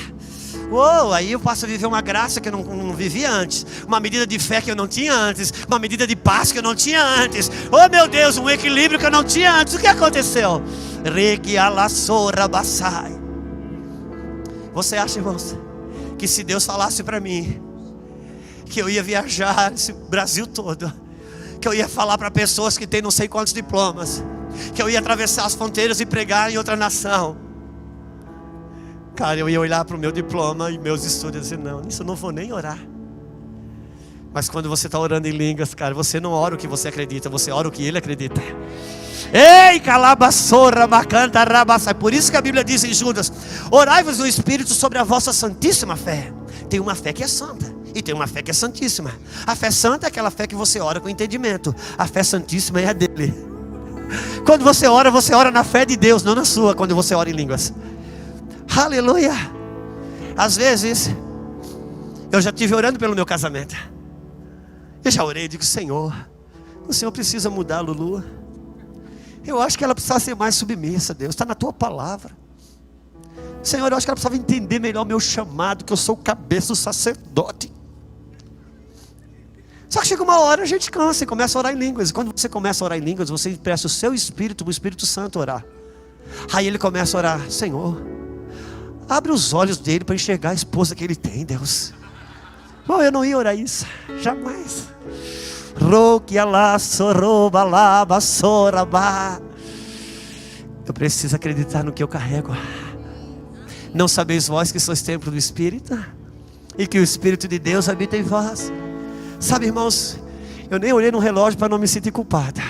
Uou, aí eu passo a viver uma graça que eu não vivia antes. Uma medida de fé que eu não tinha antes. Uma medida de paz que eu não tinha antes. Oh meu Deus, um equilíbrio que eu não tinha antes. O que aconteceu? Você acha, irmãos, que se Deus falasse para mim que eu ia viajar esse Brasil todo, que eu ia falar para pessoas que têm não sei quantos diplomas, que eu ia atravessar as fronteiras e pregar em outra nação, cara, eu ia olhar para o meu diploma e meus estudos e dizer, não, isso eu não vou nem orar. Mas quando você está orando em línguas, cara, você não ora o que você acredita, você ora o que ele acredita. Ei, calabaçora, macanta, rabaça. Por isso que a Bíblia diz em Judas: orai-vos no Espírito sobre a vossa santíssima fé. Tem uma fé que é santa e tem uma fé que é santíssima. A fé santa é aquela fé que você ora com entendimento. A fé santíssima é a dele. Quando você ora na fé de Deus, não na sua, quando você ora em línguas. Aleluia. Às vezes eu já estive orando pelo meu casamento. Eu já orei e digo, Senhor, o Senhor precisa mudar a Lulu. Eu acho que ela precisa ser mais submissa, Deus, está na tua palavra. Senhor, eu acho que ela precisava entender melhor o meu chamado, que eu sou o cabeça do sacerdote. Só que chega uma hora, a gente cansa e começa a orar em línguas. E quando você começa a orar em línguas, você empresta o seu espírito para o Espírito Santo orar. Aí ele começa a orar, Senhor, abre os olhos dele para enxergar a esposa que ele tem, Deus. Bom, eu não ia orar isso, jamais. Eu preciso acreditar no que eu carrego. Não sabeis vós que sois templo do Espírito, e que o Espírito de Deus habita em vós. Sabe, irmãos, eu nem olhei no relógio para não me sentir culpada.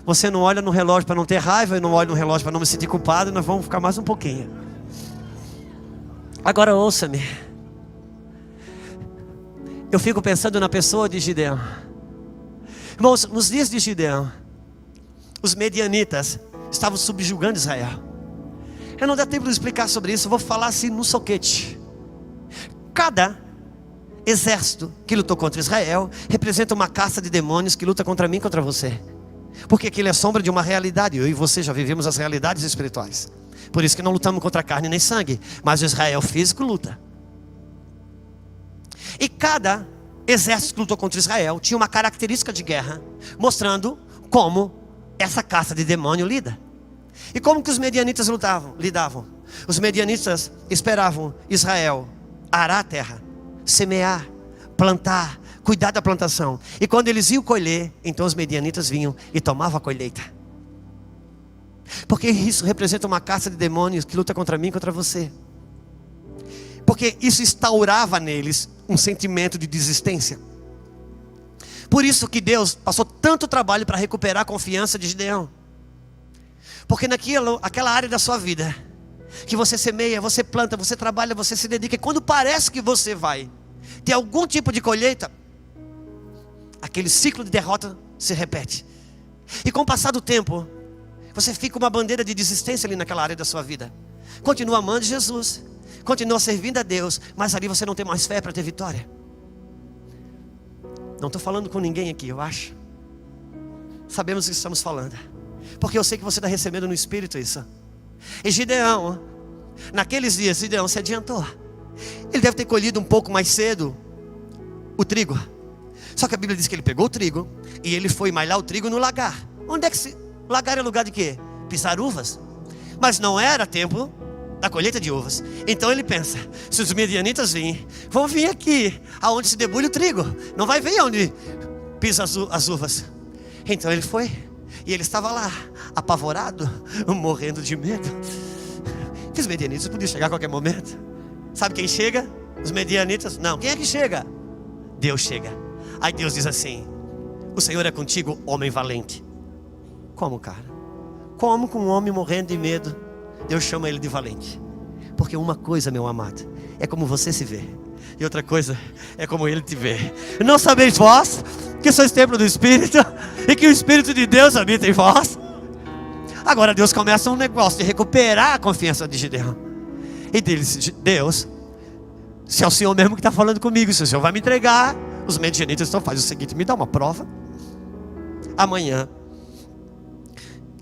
Você não olha no relógio para não ter raiva, eu não olho no relógio para não me sentir culpado. Nós vamos ficar mais um pouquinho. Agora ouça-me. Eu fico pensando na pessoa de Gideão. Irmãos, nos dias de Gideão, os medianitas estavam subjugando Israel. Eu não dá tempo de explicar sobre isso, eu vou falar assim no soquete. Cada exército que lutou contra Israel representa uma caça de demônios que luta contra mim e contra você. Porque aquilo é sombra de uma realidade. Eu e você já vivemos as realidades espirituais. Por isso que não lutamos contra carne nem sangue, mas o Israel físico luta. E cada exército que lutou contra Israel tinha uma característica de guerra, mostrando como essa caça de demônio lida. E como que os medianitas lidavam? Os medianitas esperavam Israel arar a terra, semear, plantar, cuidar da plantação. E quando eles iam colher, então os medianitas vinham e tomavam a colheita. Porque isso representa uma caça de demônios que luta contra mim e contra você. Porque isso instaurava neles um sentimento de desistência. Por isso que Deus passou tanto trabalho para recuperar a confiança de Gideão. Porque aquela área da sua vida que você semeia, você planta, você trabalha, você se dedica, e quando parece que você vai ter algum tipo de colheita, aquele ciclo de derrota se repete. E com o passar do tempo, você fica uma bandeira de desistência ali naquela área da sua vida. Continua amando Jesus, continua servindo a Deus, mas ali você não tem mais fé para ter vitória. Não estou falando com ninguém aqui, eu acho. Sabemos o que estamos falando, porque eu sei que você está recebendo no Espírito isso. E Gideão, naqueles dias, Gideão se adiantou. Ele deve ter colhido um pouco mais cedo o trigo. Só que a Bíblia diz que ele pegou o trigo e ele foi malhar o trigo no lagar. Onde é que lagar é lugar de quê? Pisar uvas. Mas não era tempo da colheita de uvas. Então ele pensa, se os medianitas virem, vão vir aqui aonde se debulha o trigo, não vai vir aonde pisa as uvas. Então ele foi, e ele estava lá, apavorado, morrendo de medo. Que os medianitas podiam chegar a qualquer momento. Sabe quem chega? Os medianitas? Não, quem é que chega? Deus chega. Aí Deus diz assim: o Senhor é contigo, homem valente. Como, cara? Como com um homem morrendo de medo Deus chama ele de valente? Porque uma coisa, meu amado, é como você se vê, e outra coisa é como ele te vê. Não sabeis vós que sois templo do Espírito, e que o Espírito de Deus habita em vós? Agora Deus começa um negócio de recuperar a confiança de Gideão. E ele disse: Deus, se é o Senhor mesmo que está falando comigo, se o Senhor vai me entregar, os medianitas, então faz o seguinte, me dá uma prova. Amanhã,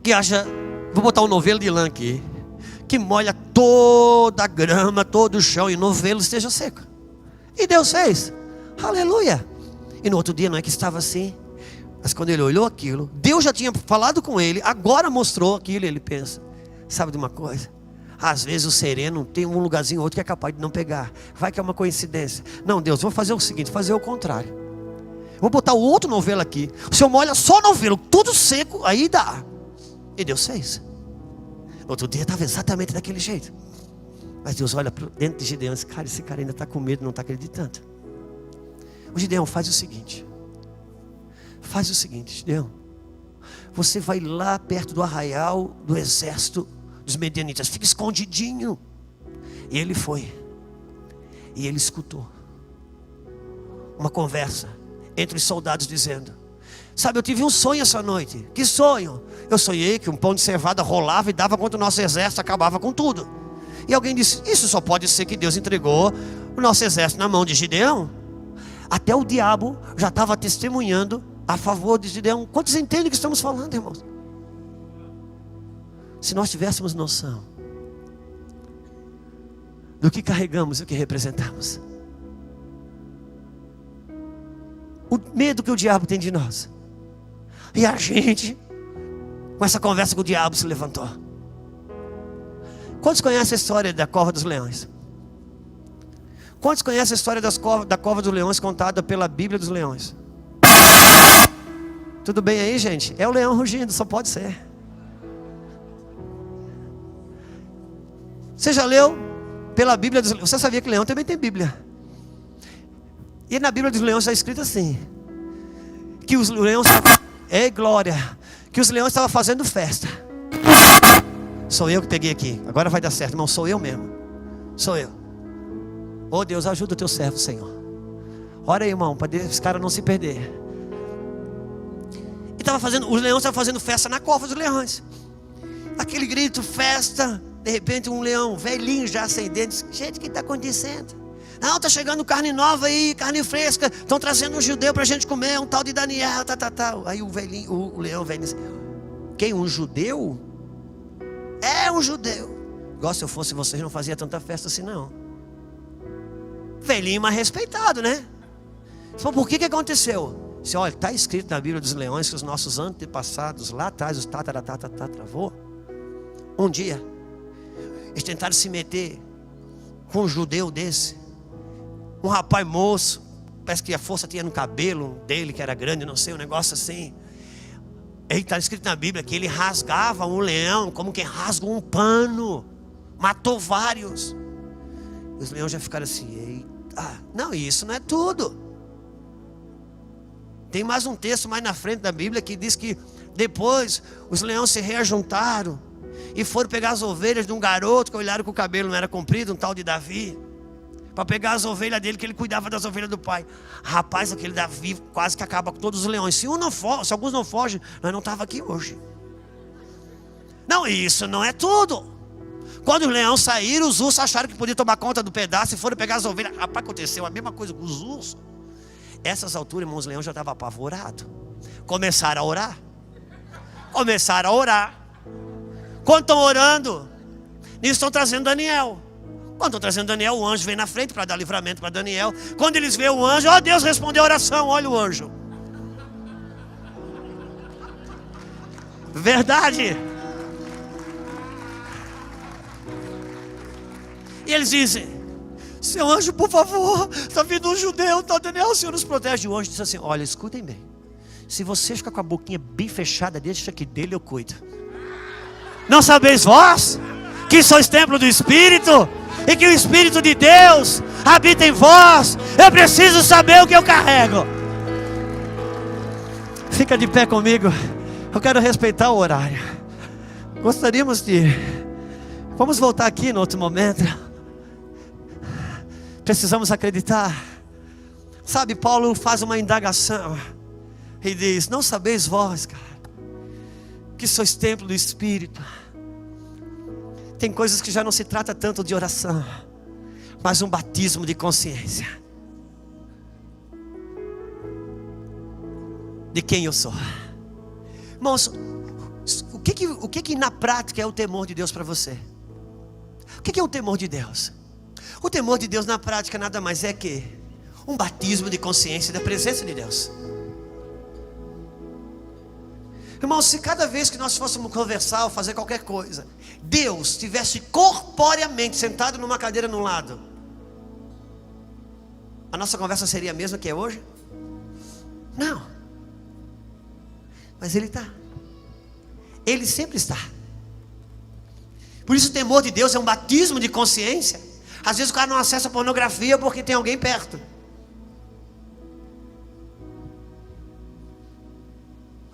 que haja, vou botar um novelo de lã aqui, que molha toda a grama, todo o chão, e o novelo esteja seco. E Deus fez, aleluia. E no outro dia não é que estava assim, mas quando ele olhou aquilo, Deus já tinha falado com ele, agora mostrou aquilo, e ele pensa: sabe de uma coisa? Às vezes o sereno tem um lugarzinho ou outro que é capaz de não pegar. Vai que é uma coincidência. Não, Deus, vou fazer o seguinte, fazer o contrário. Vou botar o outro novelo aqui. O Senhor molha só novelo, tudo seco, aí dá. E Deus fez. No outro dia estava exatamente daquele jeito. Mas Deus olha dentro de Gideão e diz: cara, esse cara ainda está com medo, não está acreditando. O Gideão faz o seguinte. Gideão, você vai lá perto do arraial do exército dos medianitas, fica escondidinho. E ele foi. E ele escutou uma conversa entre os soldados dizendo: sabe, eu tive um sonho essa noite. Que sonho? Eu sonhei que um pão de cevada rolava e dava contra o nosso exército, acabava com tudo. E alguém disse: isso só pode ser que Deus entregou o nosso exército na mão de Gideão. Até o diabo já estava testemunhando a favor de Gideão. Quantos entendem o que estamos falando, irmãos? Se nós tivéssemos noção do que carregamos e o que representamos, o medo que o diabo tem de nós, e a gente, com essa conversa com o diabo, se levantou. Quantos conhecem a história da cova dos leões? Quantos conhecem a história da cova dos leões contada pela Bíblia dos Leões? Tudo bem aí, gente? É o leão rugindo, só pode ser. Você já leu pela Bíblia dos Leões? Você sabia que leão também tem Bíblia? E na Bíblia dos Leões está escrito assim: que os leões, glória, que os leões estavam fazendo festa. Sou eu que peguei aqui, agora vai dar certo, irmão, sou eu mesmo. Sou eu. Oh Deus, ajuda o teu servo, Senhor. Ora aí, irmão, para esse cara não se perder. Os leões estavam fazendo festa na cova dos leões. Aquele grito, festa. De repente um leão velhinho já sem dentes. Gente, o que está acontecendo? Não, está chegando carne nova aí, carne fresca. Estão trazendo um judeu para a gente comer, um tal de Daniel, tal. Aí o leão velho disse: quem? Um judeu? É um judeu. Igual se eu fosse vocês, não fazia tanta festa assim não. Velhinho, mas respeitado, né? Então por que aconteceu? Se olha, está escrito na Bíblia dos Leões que os nossos antepassados lá atrás, os tataravô, um dia eles tentaram se meter com um judeu desse, um rapaz moço, parece que a força tinha no cabelo dele, que era grande, não sei, um negócio assim. Ele está escrito na Bíblia que ele rasgava um leão como quem rasga um pano, matou vários. Os leões já ficaram assim: eita, não, isso não é tudo. Tem mais um texto mais na frente da Bíblia que diz que depois os leões se reajuntaram e foram pegar as ovelhas de um garoto que olharam que o cabelo não era comprido, um tal de Davi, para pegar as ovelhas dele, que ele cuidava das ovelhas do pai. Rapaz, aquele Davi quase que acaba com todos os leões. Se alguns não fogem, nós não estávamos aqui hoje. Não, isso não é tudo. Quando os leões saíram, os ursos acharam que podiam tomar conta do pedaço e foram pegar as ovelhas. Rapaz, aconteceu a mesma coisa com os ursos. Essas alturas, irmãos, os leões já estavam apavorados. Começaram a orar. Quando estão orando, eles estão trazendo Daniel. Quando estão trazendo Daniel, o anjo vem na frente para dar livramento para Daniel. Quando eles veem o anjo, Deus respondeu a oração, olha o anjo. Verdade. E eles dizem: seu anjo, por favor, está vindo um judeu, tá, Daniel, o Senhor nos protege. O anjo disse assim: olha, escutem bem, se você ficar com a boquinha bem fechada, deixa que dele eu cuido. Não sabeis vós que sois templo do Espírito e que o Espírito de Deus habita em vós? Eu preciso saber o que eu carrego. Fica de pé comigo. Eu quero respeitar o horário. Gostaríamos de... Vamos voltar aqui no outro momento. Precisamos acreditar. Sabe, Paulo faz uma indagação e diz: não sabeis vós, cara, que sois templo do Espírito. Tem coisas que já não se trata tanto de oração, mas um batismo de consciência de quem eu sou. Irmãos, o que na prática é o temor de Deus para você? O que é o temor de Deus? O temor de Deus na prática nada mais é que um batismo de consciência da presença de Deus. Irmãos, se cada vez que nós fôssemos conversar ou fazer qualquer coisa, Deus estivesse corporeamente sentado numa cadeira no lado, a nossa conversa seria a mesma que é hoje? Não. Mas Ele está. Ele sempre está. Por isso o temor de Deus é um batismo de consciência. Às vezes o cara não acessa pornografia porque tem alguém perto.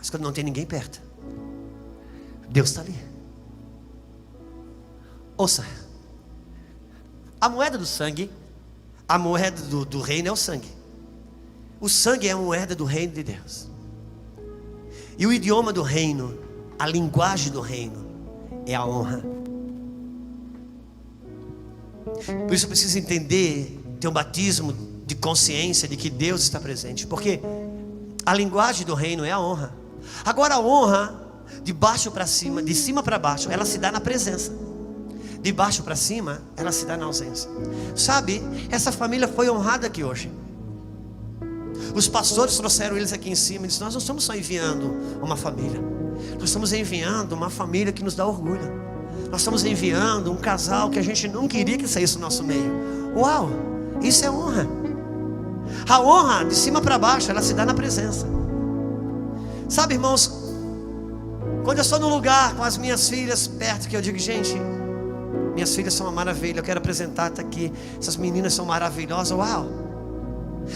Mas quando não tem ninguém perto, Deus está ali. Ouça, a moeda do sangue, a moeda do reino é o sangue. O sangue é a moeda do reino de Deus. E o idioma do reino, a linguagem do reino, é a honra. Por isso eu preciso entender, ter um batismo de consciência de que Deus está presente. Porque a linguagem do reino é a honra. Agora a honra, de baixo para cima, de cima para baixo, ela se dá na presença. De baixo para cima, ela se dá na ausência. Sabe, essa família foi honrada aqui hoje. Os pastores trouxeram eles aqui em cima e disseram: nós não estamos só enviando uma família, nós estamos enviando uma família que nos dá orgulho. Nós estamos enviando um casal que a gente não queria que saísse do nosso meio. Uau, isso é honra. A honra de cima para baixo, ela se dá na presença. Sabe, irmãos, quando eu estou num lugar com as minhas filhas perto, que eu digo: gente, minhas filhas são uma maravilha, eu quero apresentar, tá aqui, essas meninas são maravilhosas, uau.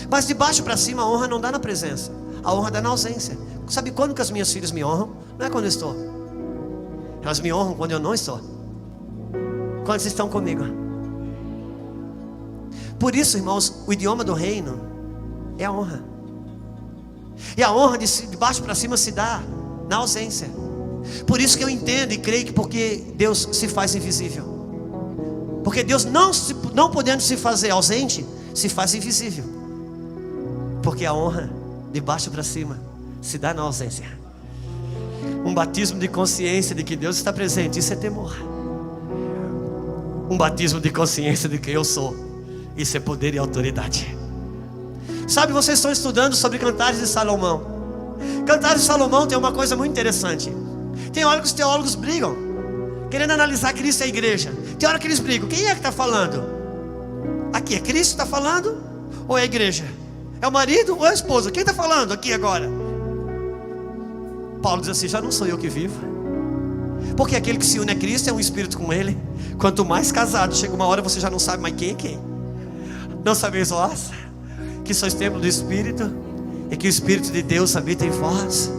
Mas de baixo para cima a honra não dá na presença, a honra dá na ausência. Sabe quando que as minhas filhas me honram? Não é quando eu estou. Elas me honram quando eu não estou, quando vocês estão comigo. Por isso, irmãos, o idioma do reino é a honra. E a honra de baixo para cima se dá na ausência. Por isso que eu entendo e creio que porque Deus se faz invisível. Porque Deus não podendo se fazer ausente, se faz invisível. Porque a honra de baixo para cima se dá na ausência. Um batismo de consciência de que Deus está presente, isso é temor. Um batismo de consciência de que eu sou, isso é poder e autoridade. Sabe, vocês estão estudando sobre Cantares de Salomão. Cantares de Salomão tem uma coisa muito interessante. Tem hora que os teólogos brigam, querendo analisar Cristo e a igreja. Tem hora que eles brigam, quem é que está falando? Aqui, é Cristo que está falando? Ou é a igreja? É o marido ou é a esposa? Quem está falando aqui agora? Paulo diz assim: já não sou eu que vivo, porque aquele que se une a Cristo é um espírito com Ele. Quanto mais casado, chega uma hora você já não sabe mais quem é quem. Não sabeis vós que sois templo do Espírito, e que o Espírito de Deus habita em vós.